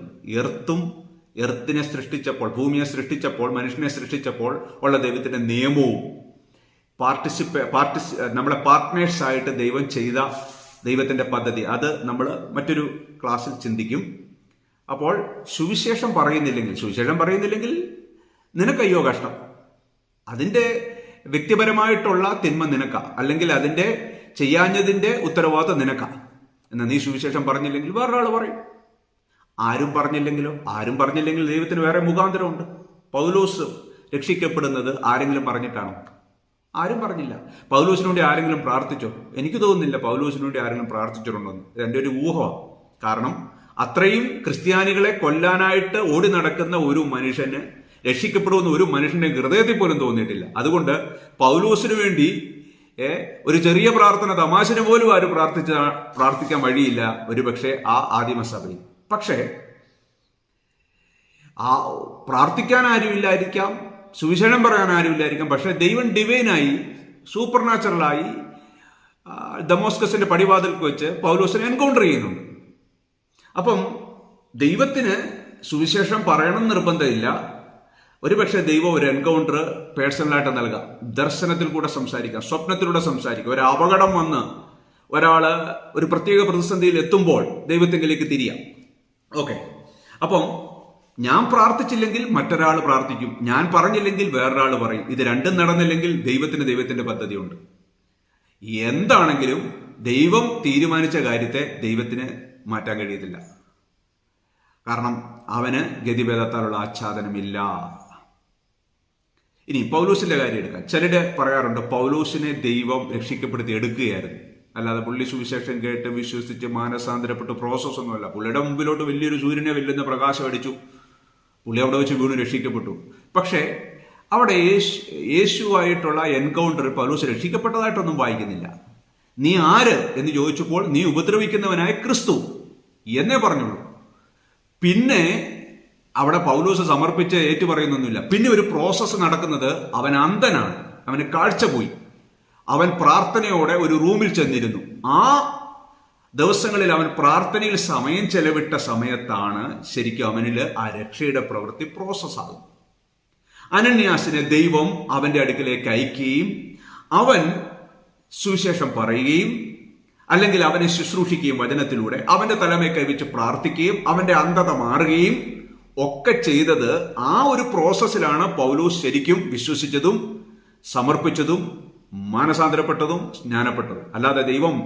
എർത്തിനെ സൃഷ്ടിച്ചപ്പോൾ, ഭൂമിയെ സൃഷ്ടിച്ചപ്പോൾ, മനുഷ്യനെ സൃഷ്ടിച്ചപ്പോൾ ഉള്ള ദൈവത്തിന്റെ നിയമവും നമ്മളെ പാർട്ട്നേഴ്സ് ആയിട്ട് ദൈവം ചെയ്ത ദൈവത്തിന്റെ പദ്ധതി, അത് നമ്മൾ മറ്റൊരു ക്ലാസ്സിൽ ചിന്തിക്കും. അപ്പോൾ സുവിശേഷം പറയുന്നില്ലെങ്കിൽ നിനക്കയ്യോ കഷ്ടം. അതിന്റെ വ്യക്തിപരമായിട്ടുള്ള തിന്മ നിനക്ക, അല്ലെങ്കിൽ അതിന്റെ ചെയ്യാഞ്ഞതിന്റെ ഉത്തരവാദിത്വം നിനക്ക. എന്നാൽ നീ സുവിശേഷം പറഞ്ഞില്ലെങ്കിൽ വേറൊരാൾ പറയും. ആരും പറഞ്ഞില്ലെങ്കിൽ ദൈവത്തിന് വേറെ മുഖാന്തരമുണ്ട്. പൗലോസ് രക്ഷിക്കപ്പെടുന്നത് ആരെങ്കിലും പറഞ്ഞിട്ടാണോ? ആരും പറഞ്ഞില്ല. പൗലോസിന് വേണ്ടി ആരെങ്കിലും പ്രാർത്ഥിച്ചോ? എനിക്ക് തോന്നുന്നില്ല പൗലോസിന് വേണ്ടി ആരെങ്കിലും പ്രാർത്ഥിച്ചിട്ടുണ്ടെന്ന്. എൻ്റെ ഒരു ഊഹമാണ്. കാരണം അത്രയും ക്രിസ്ത്യാനികളെ കൊല്ലാനായിട്ട് ഓടി നടക്കുന്ന ഒരു മനുഷ്യന് രക്ഷിക്കപ്പെടുമെന്ന് ഒരു മനുഷ്യന്റെ ഹൃദയത്തിൽ പോലും തോന്നിയിട്ടില്ല. അതുകൊണ്ട് പൗലോസിന് വേണ്ടി ഒരു ചെറിയ പ്രാർത്ഥന, തമാശന് പോലും ആരും പ്രാർത്ഥിക്കാൻ വഴിയില്ല ഒരുപക്ഷെ ആ ആദിമസഭയിൽ. പക്ഷേ ആ പ്രാർത്ഥിക്കാൻ ആരുമില്ലായിരിക്കാം, സുവിശേഷം പറയാൻ ആരുമില്ലായിരിക്കാം. പക്ഷെ ദൈവം ഡിവൈനായി, സൂപ്പർ നാച്ചുറലായി ദമോസ്കസിന്റെ പടിവാതിൽക്ക് വെച്ച് പൗലോസിനെ എൻകൗണ്ടർ ചെയ്യുന്നുണ്ട്. അപ്പം ദൈവത്തിന് സുവിശേഷം പറയണം നിർബന്ധമില്ല. ഒരുപക്ഷെ ദൈവം ഒരു എൻകൗണ്ടർ പേഴ്സണലായിട്ട് നൽകാം, ദർശനത്തിൽ കൂടെ സംസാരിക്കാം, സ്വപ്നത്തിലൂടെ സംസാരിക്കാം. ഒരു അപകടം വന്ന് ഒരാള് ഒരു പ്രത്യേക പ്രതിസന്ധിയിൽ എത്തുമ്പോൾ ദൈവത്തെങ്കിലേക്ക് തിരിയാം. ഓക്കെ, അപ്പം ഞാൻ പ്രാർത്ഥിച്ചില്ലെങ്കിൽ മറ്റൊരാൾ പ്രാർത്ഥിക്കും, ഞാൻ പറഞ്ഞില്ലെങ്കിൽ വേറൊരാൾ പറയും. ഇത് രണ്ടും നടന്നില്ലെങ്കിൽ ദൈവത്തിന്റെ പദ്ധതിയുണ്ട്. എന്താണെങ്കിലും ദൈവം തീരുമാനിച്ച കാര്യത്തെ ദൈവത്തിന് മാറ്റാൻ കഴിയത്തില്ല. കാരണം അവന് ഗതിഭേദത്താലുള്ള ആച്ഛാദനമില്ല. ഇനി പൗലോസിന്റെ കാര്യം എടുക്കാം. ചിലര് പറയാറുണ്ട് പൗലോസിനെ ദൈവം രക്ഷിക്കപ്പെടുത്തി എടുക്കുകയായിരുന്നു, അല്ലാതെ പുള്ളി സുവിശേഷം കേട്ട് വിശ്വസിച്ച് മാനസാന്തരപ്പെട്ട് പ്രോസസ് ഒന്നുമല്ല. പുള്ളിയുടെ മുമ്പിലോട്ട് വലിയൊരു സൂര്യനെ വെല്ലുന്ന പ്രകാശം അടിച്ചു, പുള്ളി അവിടെ വെച്ച് വീണ് രക്ഷിക്കപ്പെട്ടു. പക്ഷേ അവിടെ യേശുവായിട്ടുള്ള എൻകൗണ്ടറിൽ പൗലോസ് രക്ഷിക്കപ്പെട്ടതായിട്ടൊന്നും വായിക്കുന്നില്ല. നീ ആര് എന്ന് ചോദിച്ചപ്പോൾ നീ ഉപദ്രവിക്കുന്നവനായ ക്രിസ്തു എന്നേ പറഞ്ഞുള്ളൂ. പിന്നെ അവിടെ പൗലോസ് സമർപ്പിച്ച് ഏറ്റുപറയുന്നൊന്നുമില്ല. പിന്നെ ഒരു പ്രോസസ്സ് നടക്കുന്നത്, അവൻ അന്ധനാണ്, അവന് കാഴ്ച പോയി, അവൻ പ്രാർത്ഥനയോടെ ഒരു റൂമിൽ ചെന്നിരുന്നു. ആ ദിവസങ്ങളിൽ അവൻ പ്രാർത്ഥനയിൽ സമയം ചെലവിട്ട സമയത്താണ് ശരിക്കും അവനിൽ ആ രക്ഷയുടെ പ്രവൃത്തി പ്രോസസ്സാകും. അനന്യാസിനെ ദൈവം അവന്റെ അടുക്കിലേക്ക് അയക്കുകയും അവൻ സുവിശേഷം പറയുകയും അല്ലെങ്കിൽ അവനെ ശുശ്രൂഷിക്കുകയും വചനത്തിലൂടെ അവന്റെ തലമേ കൈവച്ച് പ്രാർത്ഥിക്കുകയും അവന്റെ അന്ധത മാറുകയും ഒക്കെ ചെയ്തത് ആ ഒരു പ്രോസസ്സിലാണ് പൗലോസ് ശരിക്കും വിശ്വസിച്ചതും സമർപ്പിച്ചതും മാനസാന്തരപ്പെട്ടതും ജ്ഞാനപ്പെട്ടതും. അല്ലാതെ ദൈവം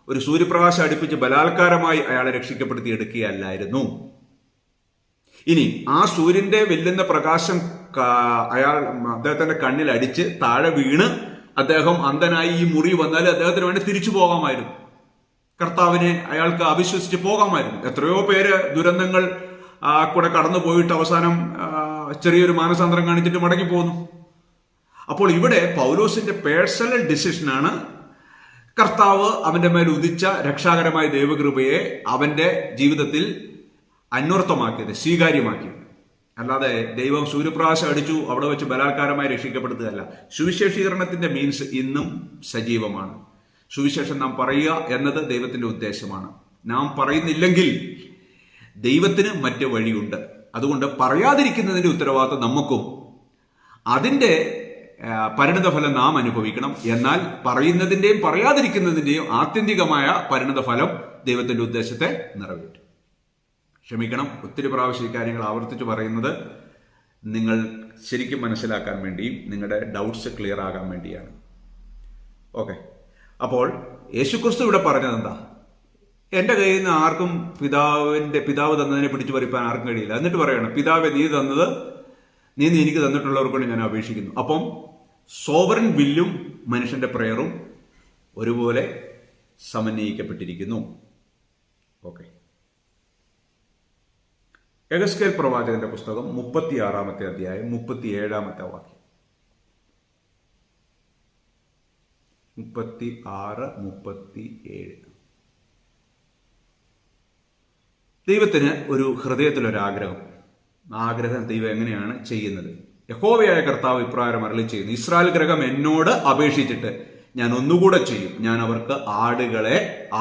ഒരു സൂര്യപ്രകാശം അടുപ്പിച്ച് ബലാത്കാരമായി അയാളെ രക്ഷിക്കപ്പെടുത്തി എടുക്കുകയല്ലായിരുന്നു. ഇനി ആ സൂര്യന്റെ വെല്ലുന്ന പ്രകാശം അദ്ദേഹത്തിന്റെ കണ്ണിൽ അടിച്ച് താഴെ വീണ് അദ്ദേഹം അന്ധനായി ഈ മുറി വന്നാൽ അദ്ദേഹത്തിന് വേണ്ടി തിരിച്ചു പോകാമായിരുന്നു. കർത്താവിനെ അയാൾക്ക് അവിശ്വസിച്ച് പോകാമായിരുന്നു. എത്രയോ പേര് ദുരന്തങ്ങൾ കൂടെ കടന്നു പോയിട്ട് അവസാനം ചെറിയൊരു മാനസാന്തരം കാണിച്ചിട്ട് മടങ്ങി പോകുന്നു. അപ്പോൾ ഇവിടെ പൗലോസിന്റെ പേഴ്സണൽ ഡിസിഷനാണ് കർത്താവ് അവന്റെ മേൽ ഉദിച്ച രക്ഷാകരമായ ദൈവകൃപയെ അവന്റെ ജീവിതത്തിൽ അന്വർത്ഥമാക്കിയത്, സ്വീകാര്യമാക്കിയത്. അല്ലാതെ ദൈവം സൂര്യപ്രകാശം അടിച്ചു അവിടെ വെച്ച് ബലാത്കാരമായി രക്ഷിക്കപ്പെടുത്തുകയല്ല. സുവിശേഷീകരണത്തിന്റെ മീൻസ് ഇന്നും സജീവമാണ്. സുവിശേഷം നാം പറയുക എന്നത് ദൈവത്തിന്റെ ഉദ്ദേശമാണ്. നാം പറയുന്നില്ലെങ്കിൽ ദൈവത്തിന് മറ്റു വഴിയുണ്ട്. അതുകൊണ്ട് പറയാതിരിക്കുന്നതിന്റെ ഉത്തരവാദിത്വം നമുക്കും അതിന്റെ പരിണതഫലം നാം അനുഭവിക്കണം. എന്നാൽ പറയുന്നതിന്റെയും പറയാതിരിക്കുന്നതിന്റെയും ആത്യന്തികമായ പരിണതഫലം ദൈവത്തിന്റെ ഉദ്ദേശത്തെ നിറവേറ്റും. ക്ഷമിക്കണം, ഒത്തിരി പ്രാവശ്യം ഈ കാര്യങ്ങൾ ആവർത്തിച്ച് പറയുന്നത് നിങ്ങൾ ശരിക്കും മനസ്സിലാക്കാൻ വേണ്ടിയും നിങ്ങളുടെ ഡൗട്ട്സ് ക്ലിയർ ആകാൻ വേണ്ടിയാണ്. ഓക്കെ, അപ്പോൾ യേശുക്രിസ്തു ഇവിടെ പറഞ്ഞത് എന്താ? എൻ്റെ കയ്യിൽ നിന്ന് ആർക്കും പിതാവ് തന്നതിനെ പിടിച്ചു പറിപ്പാൻ ആർക്കും കഴിയില്ല. എന്നിട്ട് പറയണം, പിതാവെ നീ തന്നത് നീ എനിക്ക് തന്നിട്ടുള്ളവർക്കൊണ്ട് ഞാൻ അപേക്ഷിക്കുന്നു. അപ്പം സോവറിൻ വില്ലും മനുഷ്യന്റെ പ്രയറും ഒരുപോലെ സമന്വയിക്കപ്പെട്ടിരിക്കുന്നു. ഓക്കെ, യെഹെസ്കേൽ പ്രവാചകന്റെ പുസ്തകം 36-ാമത്തെ അധ്യായം 37-ാമത്തെ വാക്യം. 36-37. ദൈവത്തിന് ഒരു ഹൃദയത്തിലൊരാഗ്രഹം. ആഗ്രഹം ദൈവം എങ്ങനെയാണ് ചെയ്യുന്നത്? യഹോവയായ കർത്താവ് ഇപ്രകാരം അരുളി ചെയ്യുന്നു, ഇസ്രായേൽ ഗൃഹം എന്നോട് അപേക്ഷിച്ചിട്ട് ഞാൻ ഒന്നുകൂടെ ചെയ്യും. ഞാൻ അവർക്ക്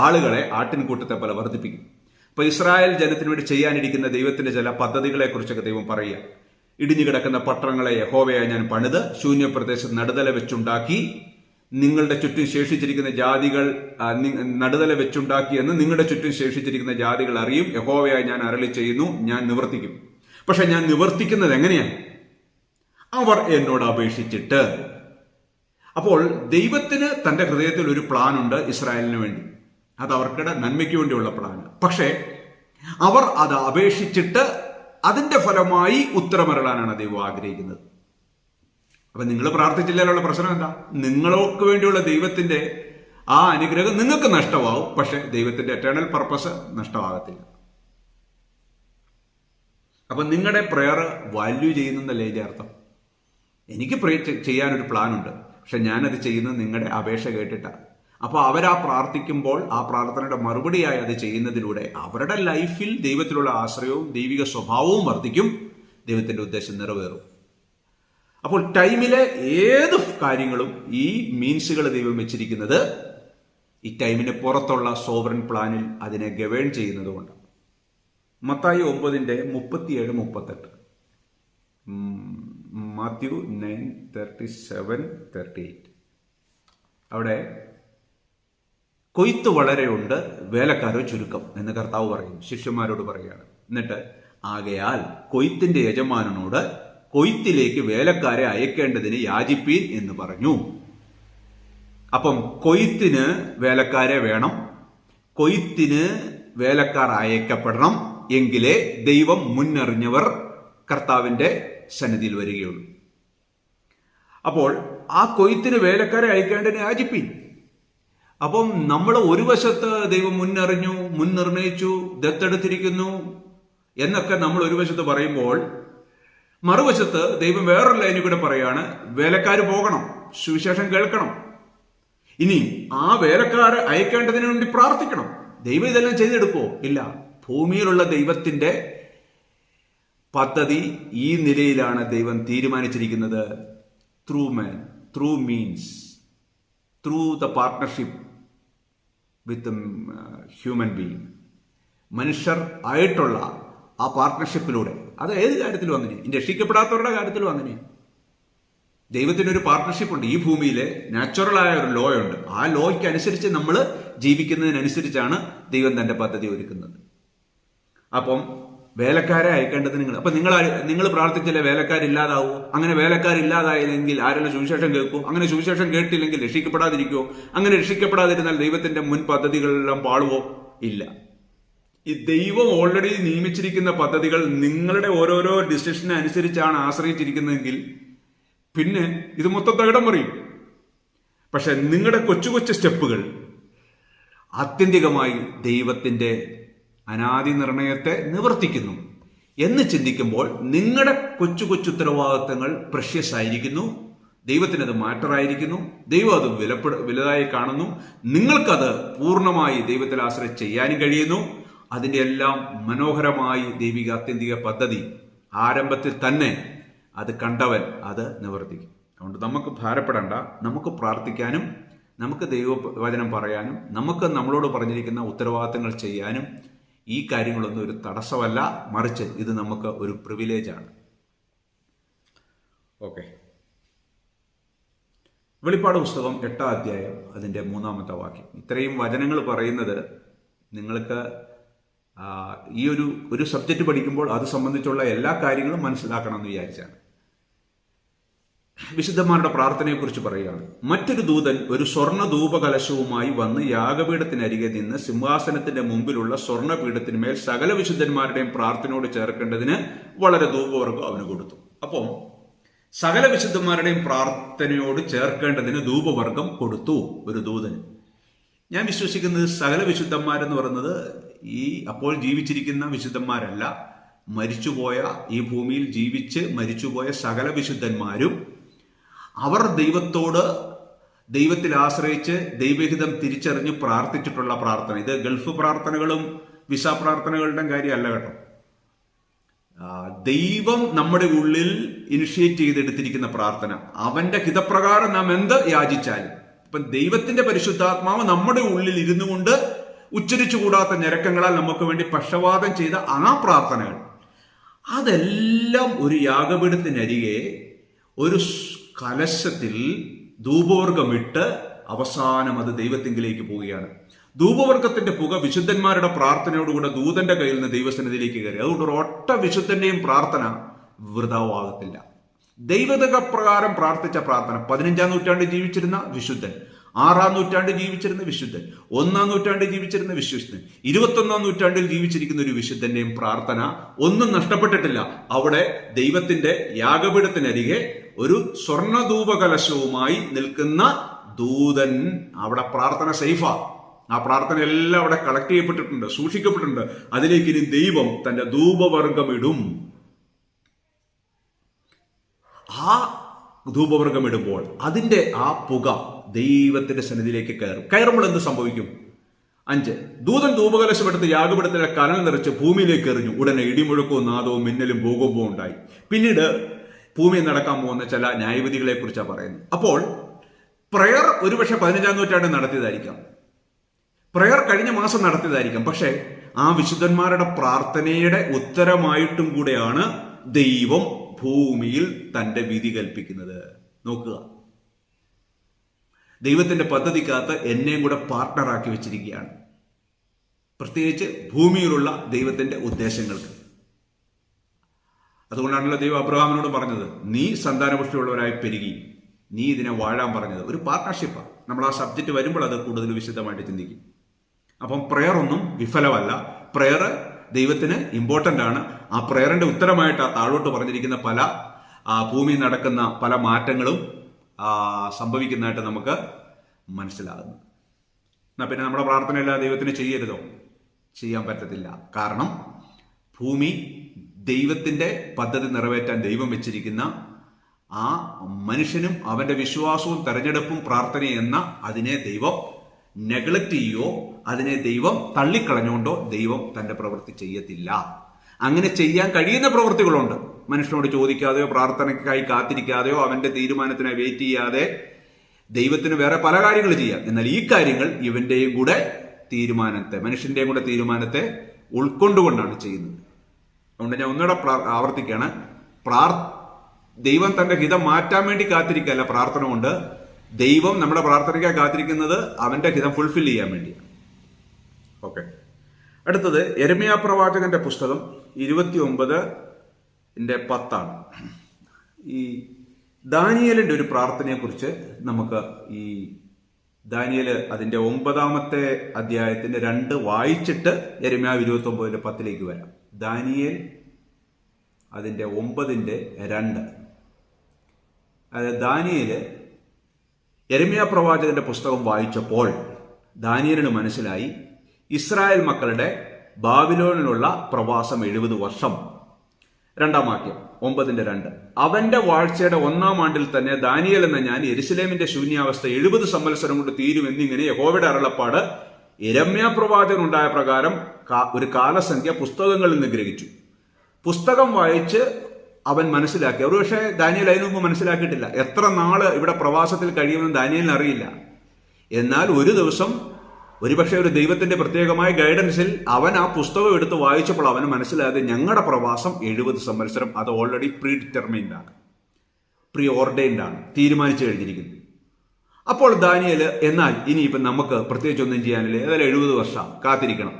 ആളുകളെ ആട്ടിൻകൂട്ടത്തെ പോലെ വർദ്ധിപ്പിക്കും. അപ്പൊ ഇസ്രായേൽ ജനത്തിന് വേണ്ടി ചെയ്യാനിരിക്കുന്ന ദൈവത്തിന്റെ ചില പദ്ധതികളെ കുറിച്ചൊക്കെ ദൈവം പറയുക. ഇടിഞ്ഞു കിടക്കുന്ന പട്ടണങ്ങളെ യഹോവയായി ഞാൻ പണിത് ശൂന്യപ്രദേശത്ത് നടുതല വെച്ചുണ്ടാക്കി. നിങ്ങളുടെ ചുറ്റും ശേഷിച്ചിരിക്കുന്ന ജാതികൾ നടുതല വെച്ചുണ്ടാക്കി എന്ന് നിങ്ങളുടെ ചുറ്റും ശേഷിച്ചിരിക്കുന്ന ജാതികൾ അറിയും. യഹോവയായി ഞാൻ അരുളി ചെയ്യുന്നു, ഞാൻ നിവർത്തിക്കും. പക്ഷെ ഞാൻ നിവർത്തിക്കുന്നത് എങ്ങനെയാണ്? അവർ എന്നോട് അപേക്ഷിച്ചിട്ട്. അപ്പോൾ ദൈവത്തിന് തന്റെ ഹൃദയത്തിൽ ഒരു പ്ലാൻ ഉണ്ട് ഇസ്രായേലിന് വേണ്ടി. അത് അവർക്കിടെ നന്മയ്ക്ക് വേണ്ടിയുള്ള പ്ലാന്. പക്ഷേ അവർ അത് അപേക്ഷിച്ചിട്ട് അതിന്റെ ഫലമായി ഉത്തരമരളാനാണ് ദൈവം ആഗ്രഹിക്കുന്നത്. അപ്പൊ നിങ്ങൾ പ്രാർത്ഥിച്ചില്ലാലുള്ള പ്രശ്നം എന്താ? നിങ്ങൾക്ക് വേണ്ടിയുള്ള ദൈവത്തിന്റെ ആ അനുഗ്രഹം നിങ്ങൾക്ക് നഷ്ടമാവും, പക്ഷെ ദൈവത്തിന്റെ എറ്റേണൽ പർപ്പസ് നഷ്ടമാകത്തില്ല. അപ്പൊ നിങ്ങളുടെ പ്രെയർ വാല്യൂ ചെയ്യുന്നതല്ലേ ഇതിന്റെ അർത്ഥം? എനിക്ക് പ്രേ ചെയ്യാനൊരു പ്ലാൻ ഉണ്ട്, പക്ഷെ ഞാനത് ചെയ്യുന്നത് നിങ്ങളുടെ അപേക്ഷ കേട്ടിട്ടാണ്. അപ്പൊ അവരാ പ്രാർത്ഥിക്കുമ്പോൾ ആ പ്രാർത്ഥനയുടെ മറുപടിയായി അത് ചെയ്യുന്നതിലൂടെ അവരുടെ ലൈഫിൽ ദൈവത്തിലുള്ള ആശ്രയവും ദൈവിക സ്വഭാവവും വർദ്ധിക്കും, ദൈവത്തിന്റെ ഉദ്ദേശം നിറവേറും. അപ്പോൾ ടൈമിലെ ഏത് കാര്യങ്ങളും ഈ മീൻസുകൾ ദൈവം വെച്ചിരിക്കുന്നത് ഈ ടൈമിന് പുറത്തുള്ള സോവറൻ പ്ലാനിൽ അതിനെ ഗവേൺ ചെയ്യുന്നതുകൊണ്ട്. മത്തായി 9:37-38, മാത്യു 9:37-38. അവിടെ കൊയ്ത്ത് വളരെയുണ്ട്, വേലക്കാരോ ചുരുക്കം എന്ന് കർത്താവ് പറയും, ശിഷ്യന്മാരോട് പറയുകയാണ്. എന്നിട്ട് ആകയാൽ കൊയ്ത്തിന്റെ യജമാനനോട് കൊയ്ത്തിലേക്ക് വേലക്കാരെ അയക്കേണ്ടതിന് യാചിപ്പീൻ എന്ന് പറഞ്ഞു. അപ്പം കൊയ്ത്തിന് വേലക്കാരെ വേണം, കൊയ്ത്തിന് വേലക്കാർ അയക്കപ്പെടണം. എങ്കിലേ ദൈവം മുന്നറിഞ്ഞവർ കർത്താവിന്റെ സന്നിധിയിൽ വരികയുള്ളൂ. അപ്പോൾ ആ കൊയ്ത്തിന് വേലക്കാരെ അയക്കേണ്ടതിന് യാചിപ്പീൻ. അപ്പം നമ്മൾ ഒരു വശത്ത് ദൈവം മുന്നറിഞ്ഞു, മുൻനിർണയിച്ചു, ദത്തെടുത്തിരിക്കുന്നു എന്നൊക്കെ നമ്മൾ ഒരു വശത്ത് പറയുമ്പോൾ, മറുവശത്ത് ദൈവം വേറൊരു ലൈനിൽ കൂടെ പറയാണ്, വേലക്കാർ പോകണം, സുവിശേഷം കേൾക്കണം. ഇനി ആ വേലക്കാരെ അയക്കേണ്ടതിന് വേണ്ടി പ്രാർത്ഥിക്കണം. ദൈവം ഇതെല്ലാം ചെയ്തെടുക്കുമോ? ഇല്ല. ഭൂമിയിലുള്ള ദൈവത്തിന്റെ പദ്ധതി ഈ നിലയിലാണ് ദൈവം തീരുമാനിച്ചിരിക്കുന്നത്. Through man, through means, through the partnership with human being. മനുഷ്യർ ആയിട്ടുള്ള ആ പാർട്ട്ണർഷിപ്പിലൂടെ. അത് ഏത് കാര്യത്തിലും അങ്ങനെ, രക്ഷിക്കപ്പെടാത്തവരുടെ കാര്യത്തിലും അങ്ങനെ. ദൈവത്തിനൊരു പാർട്ട്ണർഷിപ്പ് ഉണ്ട്. ഈ ഭൂമിയിലെ നാച്ചുറലായ ഒരു ലോ ഉണ്ട്. ആ ലോയ്ക്ക് അനുസരിച്ച് നമ്മൾ ജീവിക്കുന്നതിനനുസരിച്ചാണ് ദൈവം തന്റെ പദ്ധതി ഒരുക്കുന്നത്. അപ്പം വേലക്കാരെ അയക്കേണ്ടത് നിങ്ങൾ. അപ്പൊ നിങ്ങൾ പ്രാർത്ഥിച്ചില്ലേ വേലക്കാരില്ലാതാവോ? അങ്ങനെ വേലക്കാരില്ലാതായില്ലെങ്കിൽ ആരെല്ലാം സുവിശേഷം കേൾക്കൂ? അങ്ങനെ സുവിശേഷം കേട്ടില്ലെങ്കിൽ രക്ഷിക്കപ്പെടാതിരിക്കുമോ? അങ്ങനെ രക്ഷിക്കപ്പെടാതിരുന്നാൽ ദൈവത്തിന്റെ മുൻ പദ്ധതികളെല്ലാം പാളുവോ? ഇല്ല. ഈ ദൈവം ഓൾറെഡി നിയമിച്ചിരിക്കുന്ന പദ്ധതികൾ നിങ്ങളുടെ ഓരോരോ ഡിസിഷനെ അനുസരിച്ചാണ് ആശ്രയിച്ചിരിക്കുന്നതെങ്കിൽ പിന്നെ ഇത് മൊത്തം തകിടം മറിയും. പക്ഷെ നിങ്ങളുടെ കൊച്ചു കൊച്ചു സ്റ്റെപ്പുകൾ ആത്യന്തികമായി ദൈവത്തിന്റെ അനാദി നിർണയത്തെ നിവർത്തിക്കുന്നു എന്ന് ചിന്തിക്കുമ്പോൾ നിങ്ങളുടെ കൊച്ചു കൊച്ചു ഉത്തരവാദിത്തങ്ങൾ പ്രഷ്യസ് ആയിരിക്കുന്നു. ദൈവത്തിനത് മാറ്ററായിരിക്കുന്നു. ദൈവം അത് വലുതായി കാണുന്നു. നിങ്ങൾക്കത് പൂർണ്ണമായി ദൈവത്തിൽ ആശ്രയിച്ച് ചെയ്യാനും കഴിയുന്നു. അതിൻ്റെ എല്ലാം മനോഹരമായി ദൈവിക ആത്യന്തിക പദ്ധതി ആരംഭത്തിൽ തന്നെ അത് കണ്ടവൻ അത് നിവർത്തിക്കും. അതുകൊണ്ട് നമുക്ക് ഭാരപ്പെടേണ്ട. നമുക്ക് പ്രാർത്ഥിക്കാനും നമുക്ക് ദൈവവചനം പറയാനും നമുക്ക് നമ്മളോട് പറഞ്ഞിരിക്കുന്ന ഉത്തരവാദിത്തങ്ങൾ ചെയ്യാനും ഈ കാര്യങ്ങളൊന്നും ഒരു തടസ്സമല്ല, മറിച്ച് ഇത് നമുക്ക് ഒരു പ്രിവിലേജാണ്. ഓക്കെ. വെളിപ്പാട് പുസ്തകം 8-ാം അധ്യായം അതിൻ്റെ 3-ാമത്തെ വാക്യം. ഇത്രയും വചനങ്ങൾ പറയുന്നത് നിങ്ങൾക്ക് ഈ ഒരു സബ്ജക്റ്റ് പഠിക്കുമ്പോൾ അത് സംബന്ധിച്ചുള്ള എല്ലാ കാര്യങ്ങളും മനസ്സിലാക്കണം എന്ന് വിചാരിച്ചാണ്. വിശുദ്ധന്മാരുടെ പ്രാർത്ഥനയെക്കുറിച്ച് പറയുകയാണ്. മറ്റൊരു ദൂതൻ ഒരു സ്വർണ്ണ ധൂപകലശവുമായി വന്ന് യാഗപീഠത്തിനരികെ നിന്ന് സിംഹാസനത്തിന്റെ മുമ്പിലുള്ള സ്വർണ്ണപീഠത്തിന്മേൽ സകല വിശുദ്ധന്മാരുടെയും പ്രാർത്ഥനയോട് ചേർക്കേണ്ടതിന് വളരെ ധൂപവർഗം അവന് കൊടുത്തു. അപ്പം സകല വിശുദ്ധന്മാരുടെയും പ്രാർത്ഥനയോട് ചേർക്കേണ്ടതിന് ധൂപവർഗം കൊടുത്തു ഒരു ദൂതന്. ഞാൻ വിശ്വസിക്കുന്നത് സകല വിശുദ്ധന്മാരെന്ന് പറയുന്നത് ഈ അപ്പോൾ ജീവിച്ചിരിക്കുന്ന വിശുദ്ധന്മാരല്ല, മരിച്ചുപോയ ഈ ഭൂമിയിൽ ജീവിച്ച് മരിച്ചുപോയ സകല വിശുദ്ധന്മാരും അവർ ദൈവത്തിൽ ആശ്രയിച്ച് ദൈവഹിതം തിരിച്ചറിഞ്ഞ് പ്രാർത്ഥിച്ചിട്ടുള്ള പ്രാർത്ഥന. ഇത് ഗൾഫ് പ്രാർത്ഥനകളും വിസ പ്രാർത്ഥനകളുടെ കാര്യമല്ല കേട്ടോ. ദൈവം നമ്മുടെ ഉള്ളിൽ ഇനിഷ്യേറ്റ് ചെയ്തെടുത്തിരിക്കുന്ന പ്രാർത്ഥന, അവന്റെ ഹിതപ്രകാരം നാം എന്ത് യാചിച്ചാലും. ഇപ്പം ദൈവത്തിന്റെ പരിശുദ്ധാത്മാവ് നമ്മുടെ ഉള്ളിൽ ഇരുന്നു കൊണ്ട് ഉച്ചരിച്ചുകൂടാത്ത ഞരക്കങ്ങളാൽ നമുക്ക് വേണ്ടി പക്ഷവാദം ചെയ്ത ആ പ്രാർത്ഥനകൾ, അതെല്ലാം ഒരു യാഗപീഠത്തിനരികെ ഒരു കലശത്തിൽ ധൂപവർഗമിട്ട് അവസാനം അത് ദൈവത്തിങ്കിലേക്ക് പോവുകയാണ്. ധൂപവർഗത്തിന്റെ പുക വിശുദ്ധന്മാരുടെ പ്രാർത്ഥനയോടുകൂടെ ദൂതന്റെ കയ്യിൽ നിന്ന് ദൈവസന്നിധിയിലേക്ക് കയറി. അതുകൊണ്ട് ഒരു ഒറ്റ വിശുദ്ധന്റെയും പ്രാർത്ഥന വൃഥാവാകത്തില്ല. ദൈവതക പ്രകാരം പ്രാർത്ഥിച്ച പ്രാർത്ഥന 15-ാം നൂറ്റാണ്ടിൽ ജീവിച്ചിരുന്ന വിശുദ്ധൻ, 6-ാം നൂറ്റാണ്ടിൽ ജീവിച്ചിരുന്ന വിശുദ്ധൻ, 1-ാം നൂറ്റാണ്ടിൽ ജീവിച്ചിരുന്ന വിശുദ്ധൻ, 21-ാം നൂറ്റാണ്ടിൽ ജീവിച്ചിരിക്കുന്ന ഒരു വിശുദ്ധന്റെയും പ്രാർത്ഥന ഒന്നും നഷ്ടപ്പെട്ടിട്ടില്ല. അവിടെ ദൈവത്തിന്റെ യാഗപീഠത്തിനരികെ ഒരു സ്വർണ്ണധൂപകലശവുമായി നിൽക്കുന്ന ദൂതൻ, അവിടെ പ്രാർത്ഥന സേഫാ. ആ പ്രാർത്ഥന എല്ലാം അവിടെ കളക്ട് ചെയ്യപ്പെട്ടിട്ടുണ്ട്, സൂക്ഷിക്കപ്പെട്ടിട്ടുണ്ട്. അതിലേക്ക് ഇനി ദൈവം തന്റെ ധൂപവർഗമിടും. ആ ധൂപവർഗമിടുമ്പോൾ അതിന്റെ ആ പുക ദൈവത്തിന്റെ സന്നിധിയിലേക്ക് കയറുമ്പോൾ എന്ത് സംഭവിക്കും? 5, ദൂതൻ ധൂപകലശം എടുത്ത് യാഗപീഠത്തിലെ കനൽ നിറച്ച് ഭൂമിയിലേക്ക് എറിഞ്ഞു. ഉടനെ ഇടിമുഴക്കവും നാദവും മിന്നലും ഭൂകമ്പവും ഉണ്ടായി. പിന്നീട് ഭൂമിയിൽ നടക്കാൻ പോകുന്ന ചില ന്യായവിധികളെ കുറിച്ചാണ് പറയുന്നത്. അപ്പോൾ പ്രയർ ഒരുപക്ഷെ 15-ാം നൂറ്റാണ്ടിൽ നടത്തിയതായിരിക്കാം, പ്രയർ കഴിഞ്ഞ മാസം നടത്തിയതായിരിക്കാം. പക്ഷേ ആ വിശുദ്ധന്മാരുടെ പ്രാർത്ഥനയുടെ ഉത്തരമായിട്ടും കൂടെയാണ് ദൈവം ഭൂമിയിൽ തന്റെ വിധി കൽപ്പിക്കുന്നത്. നോക്കുക, ദൈവത്തിന്റെ പദ്ധതിക്കകത്ത് എന്നെയും കൂടെ പാർട്ട്ണറാക്കി വെച്ചിരിക്കുകയാണ്, പ്രത്യേകിച്ച് ഭൂമിയിലുള്ള ദൈവത്തിന്റെ ഉദ്ദേശങ്ങൾക്ക്. അതുകൊണ്ടാണല്ലോ ദൈവം അബ്രഹാമിനോട് പറഞ്ഞത്, നീ സന്താനപുഷ്ടിയുള്ളവരായി പെരുകി, നീ ഇതിനെ വാഴാൻ പറഞ്ഞത്. ഒരു പാർട്ട്ണർഷിപ്പാണ്. നമ്മൾ ആ സബ്ജക്റ്റ് വരുമ്പോൾ അത് കൂടുതൽ വിശദമായിട്ട് ചിന്തിക്കും. അപ്പം പ്രയർ ഒന്നും വിഫലമല്ല. പ്രയർ ദൈവത്തിന് ഇമ്പോർട്ടൻ്റ് ആണ്. ആ പ്രയറിന്റെ ഉത്തരമായിട്ട് താഴോട്ട് പറഞ്ഞിരിക്കുന്ന പല ഭൂമിയിൽ നടക്കുന്ന പല മാറ്റങ്ങളും സംഭവിക്കുന്നതായിട്ട് നമുക്ക് മനസ്സിലാകുന്നു. എന്നാൽ പിന്നെ നമ്മുടെ പ്രാർത്ഥനയെല്ലാം ദൈവത്തിന് ചെയ്യരുതോ? ചെയ്യാൻ പറ്റത്തില്ല. കാരണം ഭൂമി ദൈവത്തിന്റെ പദ്ധതി നിറവേറ്റാൻ ദൈവം വെച്ചിരിക്കുന്ന ആ മനുഷ്യനും അവന്റെ വിശ്വാസവും തെരഞ്ഞെടുപ്പും പ്രാർത്ഥന എന്ന അതിനെ ദൈവം നെഗ്ലക്ട് ചെയ്യുകയോ അതിനെ ദൈവം തള്ളിക്കളഞ്ഞുകൊണ്ടോ ദൈവം തന്റെ പ്രവൃത്തി ചെയ്യത്തില്ല. അങ്ങനെ ചെയ്യാൻ കഴിയുന്ന പ്രവൃത്തികളുണ്ട്. മനുഷ്യനോട് ചോദിക്കാതെയോ പ്രാർത്ഥനയ്ക്കായി കാത്തിരിക്കാതെയോ അവന്റെ തീരുമാനത്തിനായി വെയിറ്റ് ചെയ്യാതെ ദൈവത്തിന് വേറെ പല കാര്യങ്ങൾ ചെയ്യാം. എന്നാൽ ഈ കാര്യങ്ങൾ ഇവന്റെയും കൂടെ തീരുമാനത്തെ, മനുഷ്യന്റെയും കൂടെ തീരുമാനത്തെ ഉൾക്കൊണ്ടുകൊണ്ടാണ് ചെയ്യുന്നത്. അതുകൊണ്ട് ഞാൻ ഒന്നുകൂടെ ആവർത്തിക്കുകയാണ്, ദൈവം തന്റെ ഹിതം മാറ്റാൻ വേണ്ടി കാത്തിരിക്കുകയല്ല പ്രാർത്ഥന കൊണ്ട്. ദൈവം നമ്മുടെ പ്രാർത്ഥനയ്ക്കായി കാത്തിരിക്കുന്നത് അവന്റെ ഹിതം ഫുൾഫിൽ ചെയ്യാൻ വേണ്ടിയാണ്. ഓക്കെ. അടുത്തത് യെരമ്യാ പ്രവാചകന്റെ പുസ്തകം 29:10. ഈ ദാനിയേലിന്റെ ഒരു പ്രാർത്ഥനയെക്കുറിച്ച് നമുക്ക് ഈ ദാനിയേല് അതിന്റെ 9-ാമത്തെ അധ്യായത്തിന്റെ 2 വായിച്ചിട്ട് യെരമ്യാ 29:10 വരാം. ദാനിയേൽ അതിന്റെ 9:2. അതായത് ദാനിയേല് യെരമ്യാ പ്രവാചകന്റെ പുസ്തകം വായിച്ചപ്പോൾ ദാനിയേലിന് മനസ്സിലായി ഇസ്രായേൽ മക്കളുടെ ബാബിലോണിലുള്ള പ്രവാസം 70 വർഷം. 2-ാം വാക്യം 9:2. അവന്റെ വാഴ്ചയുടെ 1-ാം ആണ്ടിൽ തന്നെ ദാനിയേൽ എന്ന ഞാൻ യെരുശലേമിന്റെ ശൂന്യാവസ്ഥ 70 സംവത്സരം കൊണ്ട് തീരും എന്നിങ്ങനെ യഹോവയുടെ അരുളപ്പാട് യെരമ്യാ പ്രവാചകൻ ഉണ്ടായ പ്രകാരം ഒരു കാലസംഖ്യ പുസ്തകങ്ങളിൽ നിന്ന് ഗ്രഹിച്ചു. പുസ്തകം വായിച്ച് അവൻ മനസ്സിലാക്കി. ഒരുപക്ഷെ ദാനിയേൽ അതിനു മുമ്പ് മനസ്സിലാക്കിയിട്ടില്ല. എത്ര നാള് ഇവിടെ പ്രവാസത്തിൽ കഴിയുമെന്ന് ദാനിയേലിന് അറിയില്ല. എന്നാൽ ഒരു ദിവസം ഒരുപക്ഷെ ഒരു ദൈവത്തിന്റെ പ്രത്യേകമായ ഗൈഡൻസിൽ അവൻ ആ പുസ്തകം എടുത്ത് വായിച്ചപ്പോൾ അവന് മനസ്സിലായത് ഞങ്ങളുടെ പ്രവാസം 70 സംവത്സരം. അത് ഓൾറെഡി പ്രീ ഡിറ്റർമൈൻഡ് ആണ്, പ്രീ ഓർഡൈൻഡ് ആണ്, തീരുമാനിച്ചു കഴിഞ്ഞിരിക്കുന്നു. അപ്പോൾ ദാനിയേല് എന്നാൽ ഇനിയിപ്പം നമുക്ക് പ്രത്യേകിച്ച് ഒന്നും ചെയ്യാനില്ല, ഏതായാലും 70 വർഷം കാത്തിരിക്കണം.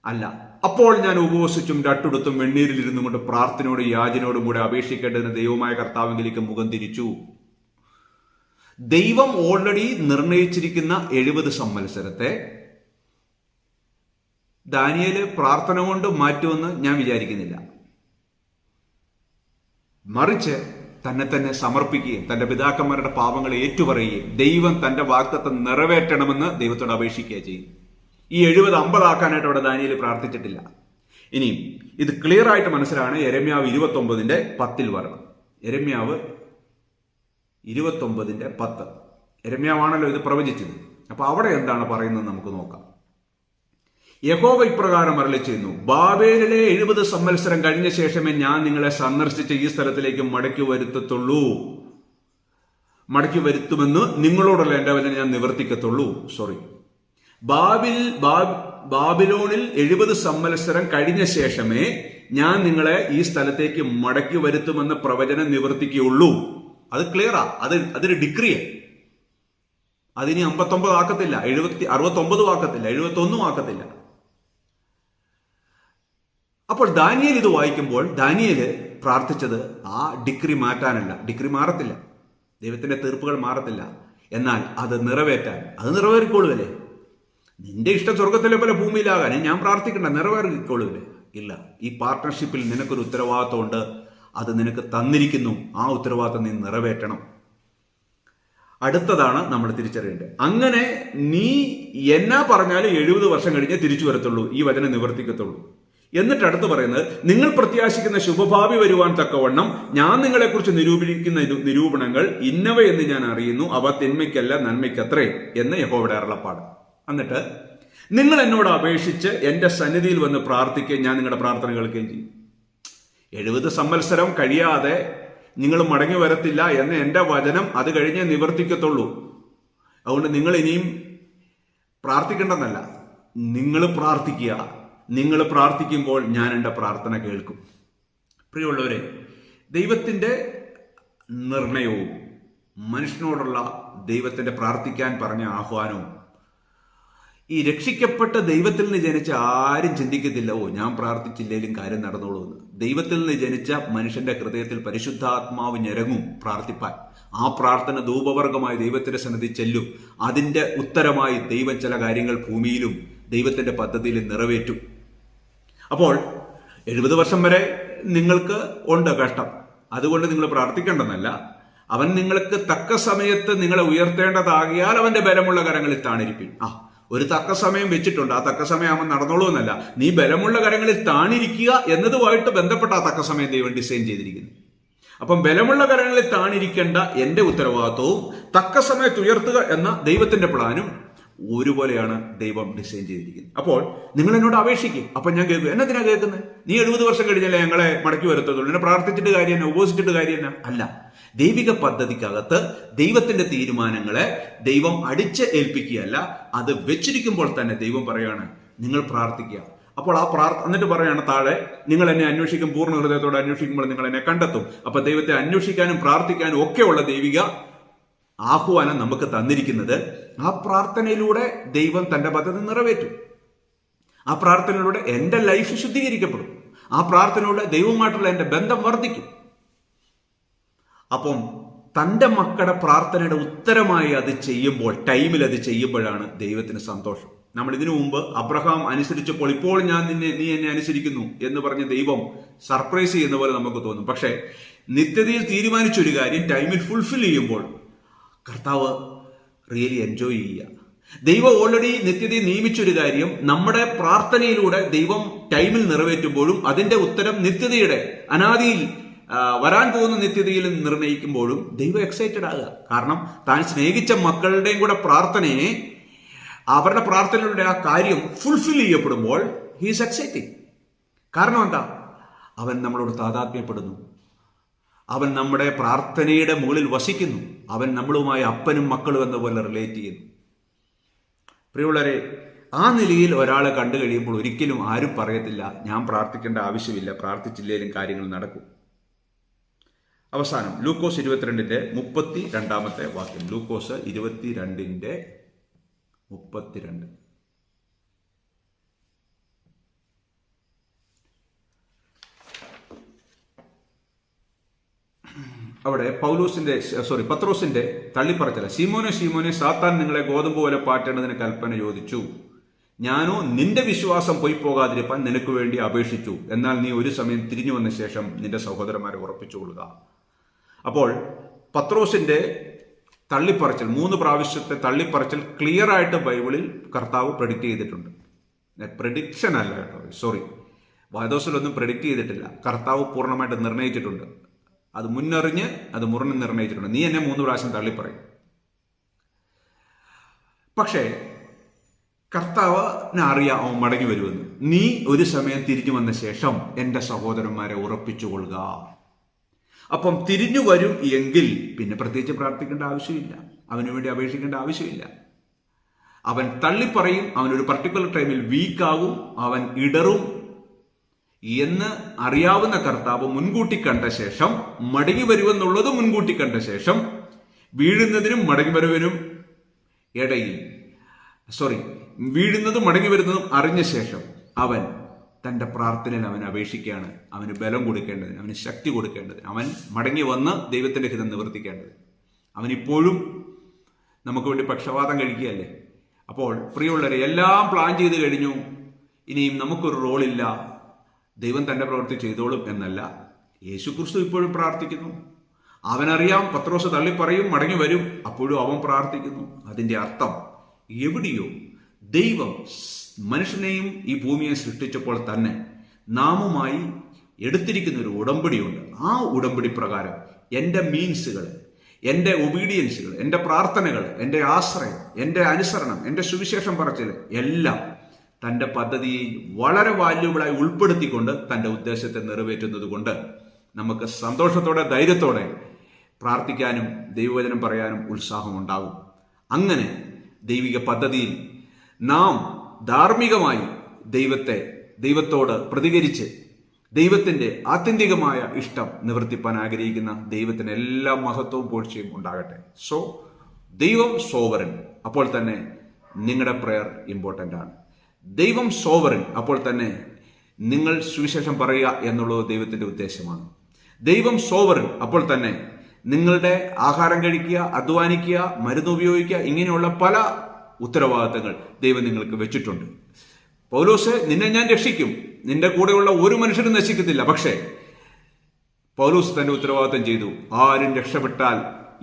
അല്ല, അപ്പോൾ ഞാൻ ഉപവസിച്ചും രട്ടുടുത്തും വെണ്ണീരിലിരുന്നു കൊണ്ട് പ്രാർത്ഥനയോടും യാചനയോടും കൂടെ അപേക്ഷിക്കേണ്ടതിന് ദൈവമായ കർത്താവിലേക്ക് മുഖം തിരിച്ചു. ദൈവം ഓൾറെഡി നിർണയിച്ചിരിക്കുന്ന 70 സംവത്സരത്തെ ദാനിയേല് പ്രാർത്ഥന കൊണ്ട് മാറ്റുമെന്ന് ഞാൻ വിചാരിക്കുന്നില്ല. മറിച്ച് തന്നെ സമർപ്പിക്കുകയും തന്റെ പിതാക്കന്മാരുടെ പാപങ്ങളെ ഏറ്റുപറയുകയും ദൈവം തന്റെ വാഗ്ദത്തം നിറവേറ്റണമെന്ന് ദൈവത്തോട് അപേക്ഷിക്കുക ചെയ്യും. ഈ 70 50 ആക്കാനായിട്ട് അവിടെ ദാനിയേല് പ്രാർത്ഥിച്ചിട്ടില്ല. ഇനിയും ഇത് ക്ലിയർ ആയിട്ട് മനസ്സിലാണ്. യെരമ്യാവ് 29:10 വരണം. യെരമ്യാവ് 29:10. യെരമ്യാവാണല്ലോ ഇത് പ്രവചിച്ചത്. അപ്പൊ അവിടെ എന്താണ് പറയുന്നത് നമുക്ക് നോക്കാം. യഹോവ ഇപ്രകാരം അരുളിച്ചെയ്യുന്നു, ബാബേലിലെ 70 സംവത്സരം കഴിഞ്ഞ ശേഷമേ ഞാൻ നിങ്ങളെ സന്ദർശിച്ച് ഈ സ്ഥലത്തിലേക്ക് മടക്കി വരുത്തുമെന്ന് നിങ്ങളോടുള്ള എന്റെ വചനം ഞാൻ നിവർത്തിക്കത്തുള്ളൂ. ബാബിലോണിൽ 70 സംവത്സരം കഴിഞ്ഞ ശേഷമേ ഞാൻ നിങ്ങളെ ഈ സ്ഥലത്തേക്ക് മടക്കി വരുത്തുമെന്ന പ്രവചനം നിവർത്തിക്കുകയുള്ളൂ. അത് ക്ലിയറാ, അതൊരു ഡിഗ്രിയാ. അതിനി 59 ആക്കത്തില്ല, 69 ആക്കത്തില്ല, 71 ആക്കത്തില്ല. അപ്പോൾ ദാനിയേൽ ഇത് വായിക്കുമ്പോൾ ദാനിയേല് പ്രാർത്ഥിച്ചത് ആ ഡിഗ്രി മാറ്റാനല്ല. ഡിഗ്രി മാറത്തില്ല, ദൈവത്തിന്റെ തീർപ്പുകൾ മാറത്തില്ല. എന്നാൽ അത് നിറവേറിക്കോളുവല്ലേ. നിന്റെ ഇഷ്ട സ്വർഗത്തിലെ പോലെ ഭൂമിയിലാകാൻ ഞാൻ പ്രാർത്ഥിക്കണ്ട, നിറവേറിക്കോളുവല്ലേ. ഇല്ല, ഈ പാർട്ട്ണർഷിപ്പിൽ നിനക്കൊരു ഉത്തരവാദിത്വമുണ്ട്. അത് നിനക്ക് തന്നിരിക്കുന്നു. ആ ഉത്തരവാദിത്വം നീ നിറവേറ്റണം. അടുത്തതാണ് നമ്മൾ തിരിച്ചറിയേണ്ടത്. അങ്ങനെ നീ എന്നാ പറഞ്ഞാലും 70 വർഷം കഴിഞ്ഞേ തിരിച്ചു വരത്തുള്ളൂ, ഈ വചനം നിവർത്തിക്കത്തുള്ളൂ. എന്നിട്ട് അടുത്ത് പറയുന്നത്, നിങ്ങൾ പ്രത്യാശിക്കുന്ന ശുഭഭാവി വരുവാൻ തക്കവണ്ണം ഞാൻ നിങ്ങളെക്കുറിച്ച് നിരൂപിക്കുന്ന നിരൂപണങ്ങൾ ഇന്നവയെന്ന് ഞാൻ അറിയുന്നു, അവ തിന്മയ്ക്കല്ല നന്മയ്ക്കത്രേ എന്ന് യഹോവയുടെ അരുളപ്പാട്. എന്നിട്ട് നിങ്ങൾ എന്നോട് അപേക്ഷിച്ച് എന്റെ സന്നിധിയിൽ വന്ന് പ്രാർത്ഥിക്കുകയും ഞാൻ നിങ്ങളുടെ പ്രാർത്ഥന കേൾക്കുകയും ചെയ്യും. 70 സംവത്സരം കഴിയാതെ നിങ്ങൾ മടങ്ങി വരത്തില്ല എന്ന് എന്റെ വചനം അത് കഴിഞ്ഞേ നിവർത്തിക്കത്തുള്ളൂ. അതുകൊണ്ട് നിങ്ങൾ ഇനിയും പ്രാർത്ഥിക്കേണ്ടെന്നല്ല, നിങ്ങൾ പ്രാർത്ഥിക്കുക. നിങ്ങൾ പ്രാർത്ഥിക്കുമ്പോൾ ഞാൻ എൻ്റെ പ്രാർത്ഥന കേൾക്കും. പ്രിയമുള്ളവരെ, ദൈവത്തിൻ്റെ നിർണയവും മനുഷ്യനോടുള്ള ദൈവത്തിൻ്റെ പ്രാർത്ഥിക്കാൻ പറഞ്ഞ ആഹ്വാനവും ഈ രക്ഷിക്കപ്പെട്ട ദൈവത്തിൽ നിന്ന് ജനിച്ച ആരും ചിന്തിക്കത്തില്ല, ഞാൻ പ്രാർത്ഥിച്ചില്ലേലും കാര്യം നടന്നോളൂ എന്ന്. ദൈവത്തിൽ നിന്ന് ജനിച്ച മനുഷ്യന്റെ ഹൃദയത്തിൽ പരിശുദ്ധാത്മാവ് ഞരങ്ങും പ്രാർത്ഥിപ്പാൻ. ആ പ്രാർത്ഥന ധൂപവർഗമായി ദൈവത്തിന്റെ സന്നിധി ചെല്ലും. അതിന്റെ ഉത്തരമായി ദൈവം ചില കാര്യങ്ങൾ ഭൂമിയിലും ദൈവത്തിന്റെ പദ്ധതിയിൽ നിറവേറ്റും. അപ്പോൾ 70 വർഷം വരെ നിങ്ങൾക്ക് ഉണ്ട് കഷ്ടം. അതുകൊണ്ട് നിങ്ങൾ പ്രാർത്ഥിക്കേണ്ടെന്നല്ല, അവൻ നിങ്ങൾക്ക് തക്ക സമയത്ത് നിങ്ങളെ ഉയർത്തേണ്ടതാകിയാൽ അവന്റെ ബലമുള്ള കരങ്ങളിൽ താണിരിപ്പിൻ. ഒരു തക്ക സമയം വെച്ചിട്ടുണ്ട്, ആ തക്ക സമയം അവൻ നടന്നോളൂ എന്നല്ല, നീ ബലമുള്ള കരങ്ങളിൽ താണിരിക്കുക എന്നതുമായിട്ട് ബന്ധപ്പെട്ട ആ തക്ക സമയം ദൈവം ഡിസൈൻ ചെയ്തിരിക്കുന്നു. അപ്പം ബലമുള്ള കരങ്ങളിൽ താണിരിക്കേണ്ട എന്റെ ഉത്തരവാദിത്വവും തക്ക സമയത്ത് ഉയർത്തുക എന്ന ദൈവത്തിന്റെ പ്ലാനും ഒരുപോലെയാണ് ദൈവം ഡിസൈൻ ചെയ്തിരിക്കുന്നത്. അപ്പോൾ നിങ്ങൾ എന്നോട് അപേക്ഷിക്കും, അപ്പൊ ഞാൻ കേൾക്കും. എന്നതിനാ കേൾക്കുന്നത്? നീ 70 വർഷം കഴിഞ്ഞല്ലേ ഞങ്ങളെ മടക്കി വരത്തുള്ളൂ, എന്നെ പ്രാർത്ഥിച്ചിട്ട് കാര്യം തന്നെ, ഉപവസിച്ചിട്ട് കാര്യം തന്നെ അല്ല. ദൈവിക പദ്ധതിക്കകത്ത് ദൈവത്തിന്റെ തീരുമാനങ്ങളെ ദൈവം അടിച്ച് ഏൽപ്പിക്കുകയല്ല, അത് വെച്ചിരിക്കുമ്പോൾ തന്നെ ദൈവം പറയാണ് നിങ്ങൾ പ്രാർത്ഥിക്കുക. അപ്പോൾ ആ എന്നിട്ട് പറയാണ് താഴെ, നിങ്ങൾ എന്നെ അന്വേഷിക്കും, പൂർണ്ണ ഹൃദയത്തോടെ അന്വേഷിക്കുമ്പോൾ നിങ്ങൾ എന്നെ കണ്ടെത്തും. അപ്പൊ ദൈവത്തെ അന്വേഷിക്കാനും പ്രാർത്ഥിക്കാനും ഒക്കെയുള്ള ദൈവിക ആഹ്വാനം നമുക്ക് തന്നിരിക്കുന്നത്, ആ പ്രാർത്ഥനയിലൂടെ ദൈവം തന്റെ പദ്ധതി നിറവേറ്റും. ആ പ്രാർത്ഥനയിലൂടെ എൻ്റെ ലൈഫ് ശുദ്ധീകരിക്കപ്പെടും. ആ പ്രാർത്ഥനയിലൂടെ ദൈവവുമായിട്ടുള്ള എൻ്റെ ബന്ധം വർദ്ധിക്കും. അപ്പം തൻ്റെ മക്കളുടെ പ്രാർത്ഥനയുടെ ഉത്തരമായി അത് ചെയ്യുമ്പോൾ, ടൈമിൽ അത് ചെയ്യുമ്പോഴാണ് ദൈവത്തിന് സന്തോഷം. നമ്മൾ ഇതിനു മുമ്പ് അബ്രഹാം അനുസരിച്ചപ്പോൾ ഇപ്പോൾ നീ എന്നെ അനുസരിക്കുന്നു എന്ന് പറഞ്ഞ ദൈവം സർപ്രൈസ് ചെയ്യുന്ന പോലെ നമുക്ക് തോന്നും. പക്ഷേ നിത്യതയിൽ തീരുമാനിച്ചൊരു കാര്യം ടൈമിൽ ഫുൾഫിൽ ചെയ്യുമ്പോൾ കർത്താവ് റിയലി എൻജോയ് ചെയ്യുക. ദൈവം ഓൾറെഡി നിത്യതയിൽ നിയമിച്ചൊരു കാര്യം നമ്മുടെ പ്രാർത്ഥനയിലൂടെ ദൈവം ടൈമിൽ നിറവേറ്റുമ്പോഴും അതിന്റെ ഉത്തരം നിത്യതയുടെ അനാദിയിൽ വരാൻ പോകുന്ന നിത്യതയിൽ നിർണയിക്കുമ്പോഴും ദൈവം എക്സൈറ്റഡ് ആകുക. കാരണം താൻ സ്നേഹിച്ച മക്കളുടെയും കൂടെ പ്രാർത്ഥനയെ, അവരുടെ പ്രാർത്ഥനയുടെ ആ കാര്യം ഫുൾഫിൽ ചെയ്യപ്പെടുമ്പോൾ ഹീസ് എക്സൈറ്റിംഗ്. കാരണം എന്താ? അവൻ നമ്മളോട് താതാത്മ്യപ്പെടുന്നു. അവൻ നമ്മുടെ പ്രാർത്ഥനയുടെ മുകളിൽ വസിക്കുന്നു. അവൻ നമ്മളുമായി അപ്പനും മക്കളും എന്ന പോലെ റിലേറ്റ് ചെയ്യുന്നു. പ്രിയമുള്ളവരെ, ആ നിലയിൽ ഒരാളെ കണ്ടു കഴിയുമ്പോൾ ഒരിക്കലും ആരും പറയത്തില്ല ഞാൻ പ്രാർത്ഥിക്കേണ്ട ആവശ്യമില്ല, പ്രാർത്ഥിച്ചില്ലേലും കാര്യങ്ങൾ നടക്കും. അവസാനം ലൂക്കോസ് 22:32 വാക്യം. ലൂക്കോസ് 22:32. അവിടെ പത്രോസിന്റെ തള്ളിപ്പറച്ചില്ല. ശീമോനെ ശീമോനെ, സാത്താൻ നിങ്ങളെ ഗോതമ്പ് പോലെ പാറ്റേണ്ടതിന് കൽപ്പന ചോദിച്ചു. ഞാനോ നിന്റെ വിശ്വാസം പോയി പോകാതിരിപ്പാൻ നിനക്ക് വേണ്ടി അപേക്ഷിച്ചു. എന്നാൽ നീ ഒരു സമയം തിരിഞ്ഞു വന്ന ശേഷം നിന്റെ സഹോദരന്മാരെ ഉറപ്പിച്ചുകൊള്ളുക. അപ്പോൾ പത്രോസിന്റെ തള്ളിപ്പറച്ചിൽ, 3 പ്രാവശ്യത്തെ തള്ളിപ്പറച്ചിൽ ക്ലിയർ ആയിട്ട് ബൈബിളിൽ കർത്താവ് പ്രെഡിക്റ്റ് ചെയ്തിട്ടുണ്ട്. പ്രെഡിക്ഷൻ അല്ല കേട്ടോ, സോറി, വേദോസിലൊന്നും പ്രെഡിക്റ്റ് ചെയ്തിട്ടില്ല. കർത്താവ് പൂർണ്ണമായിട്ട് നിർണയിച്ചിട്ടുണ്ട്. അത് മുന്നറിഞ്ഞ് അത് നിർണയിച്ചിട്ടുണ്ട്. നീ എന്നെ 3 പ്രാവശ്യം തള്ളിപ്പറയും. പക്ഷേ കർത്താവിനെ അറിയാം അവൻ മടങ്ങി വരുമെന്ന്. നീ ഒരു സമയം തിരിഞ്ഞു വന്ന ശേഷം എൻ്റെ സഹോദരന്മാരെ ഉറപ്പിച്ചുകൊള്ളുക. അപ്പം തിരിഞ്ഞു വരും എങ്കിൽ പിന്നെ പ്രത്യേകിച്ച് പ്രാർത്ഥിക്കേണ്ട ആവശ്യമില്ല, അവന് വേണ്ടി അപേക്ഷിക്കേണ്ട ആവശ്യമില്ല. അവൻ തള്ളിപ്പറയും, അവനൊരു പർട്ടിക്കുലർ ടൈമിൽ വീക്കാകും, അവൻ ഇടറും എന്ന് അറിയാവുന്ന കർത്താവ് മുൻകൂട്ടി കണ്ട ശേഷം, മടങ്ങി വരുമെന്നുള്ളത് മുൻകൂട്ടി കണ്ട ശേഷം, വീഴുന്നതിനും മടങ്ങി വരവിനും ഇടയിൽ വീഴുന്നതും മടങ്ങി വരുന്നതും അറിഞ്ഞ ശേഷം അവൻ തൻ്റെ പ്രാർത്ഥനയിൽ അവൻ അപേക്ഷിക്കുകയാണ്. അവന് ബലം കൊടുക്കേണ്ടതിന്, അവന് ശക്തി കൊടുക്കേണ്ടതിന്, അവൻ മടങ്ങി വന്ന് ദൈവത്തിൻ്റെ ഹിതം നിവർത്തിക്കേണ്ടത്. അവനിപ്പോഴും നമുക്ക് വേണ്ടി പക്ഷപാതം കഴിക്കുകയല്ലേ. അപ്പോൾ പ്രിയമുള്ളവരെ, എല്ലാം പ്ലാൻ ചെയ്ത് കഴിഞ്ഞു, ഇനിയും നമുക്കൊരു റോളില്ല, ദൈവം തൻ്റെ പ്രവൃത്തി ചെയ്തോളും എന്നല്ല. യേശുക്രിസ്തു ഇപ്പോഴും പ്രാർത്ഥിക്കുന്നു. അവനറിയാം പത്രോസ് തള്ളിപ്പറയും, മടങ്ങി വരും, അപ്പോഴും അവൻ പ്രാർത്ഥിക്കുന്നു. അതിൻ്റെ അർത്ഥം എവിടെയോ ദൈവം മനുഷ്യനെയും ഈ ഭൂമിയെ സൃഷ്ടിച്ചപ്പോൾ തന്നെ നാമുമായി എടുത്തിരിക്കുന്ന ഒരു ഉടമ്പടിയുണ്ട്. ആ ഉടമ്പടി പ്രകാരം എൻ്റെ മീൻസുകൾ, എൻ്റെ ഒബീഡിയൻസുകൾ, എൻ്റെ പ്രാർത്ഥനകൾ, എൻ്റെ ആശ്രയം, എൻ്റെ അനുസരണം, എൻ്റെ സുവിശേഷം പറച്ചിൽ എല്ലാം തൻ്റെ പദ്ധതിയെ വളരെ വാല്യുബിളായി ഉൾപ്പെടുത്തിക്കൊണ്ട് തൻ്റെ ഉദ്ദേശത്തെ നിറവേറ്റുന്നത് കൊണ്ട് നമുക്ക് സന്തോഷത്തോടെ ധൈര്യത്തോടെ പ്രാർത്ഥിക്കാനും ദൈവവചനം പറയാനും ഉത്സാഹമുണ്ടാകും. അങ്ങനെ ദൈവിക പദ്ധതിയിൽ നാം ധാർമ്മികമായി ദൈവത്തോട് പ്രതികരിച്ച് ദൈവത്തിൻ്റെ ആത്യന്തികമായ ഇഷ്ടം നിവർത്തിപ്പാൻ ആഗ്രഹിക്കുന്ന ദൈവത്തിന് എല്ലാ മഹത്വവും പോഴ്ചയും ഉണ്ടാകട്ടെ. സോ ദൈവം സോവറൻ, അപ്പോൾ തന്നെ നിങ്ങളുടെ പ്രെയർ ഇമ്പോർട്ടൻ്റ് ആണ്. ദൈവം സോവറൻ, അപ്പോൾ തന്നെ നിങ്ങൾ സുവിശേഷം പറയുക എന്നുള്ളത് ദൈവത്തിൻ്റെ ഉദ്ദേശമാണ്. ദൈവം സോവറൻ, അപ്പോൾ തന്നെ നിങ്ങളുടെ ആഹാരം കഴിക്കുക, അധ്വാനിക്കുക, മരുന്ന് ഉപയോഗിക്കുക, ഇങ്ങനെയുള്ള പല ഉത്തരവാദിത്തങ്ങൾ ദൈവം നിങ്ങൾക്ക് വെച്ചിട്ടുണ്ട്. പൗലോസ്, നിന്നെ ഞാൻ രക്ഷിക്കും, നിന്റെ കൂടെയുള്ള ഒരു മനുഷ്യരും നശിക്കത്തില്ല. പക്ഷേ പൗലോസ് തന്റെ ഉത്തരവാദിത്തം ചെയ്തു. ആരും രക്ഷപ്പെട്ടാൽ,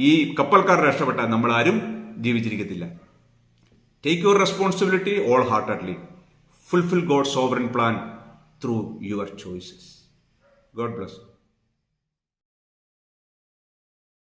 ഈ കപ്പൽക്കാർ രക്ഷപ്പെട്ടാൽ നമ്മൾ ആരും ജീവിച്ചിരിക്കത്തില്ല. Take your responsibility wholeheartedly. Fulfill God's sovereign plan through your choices. God bless.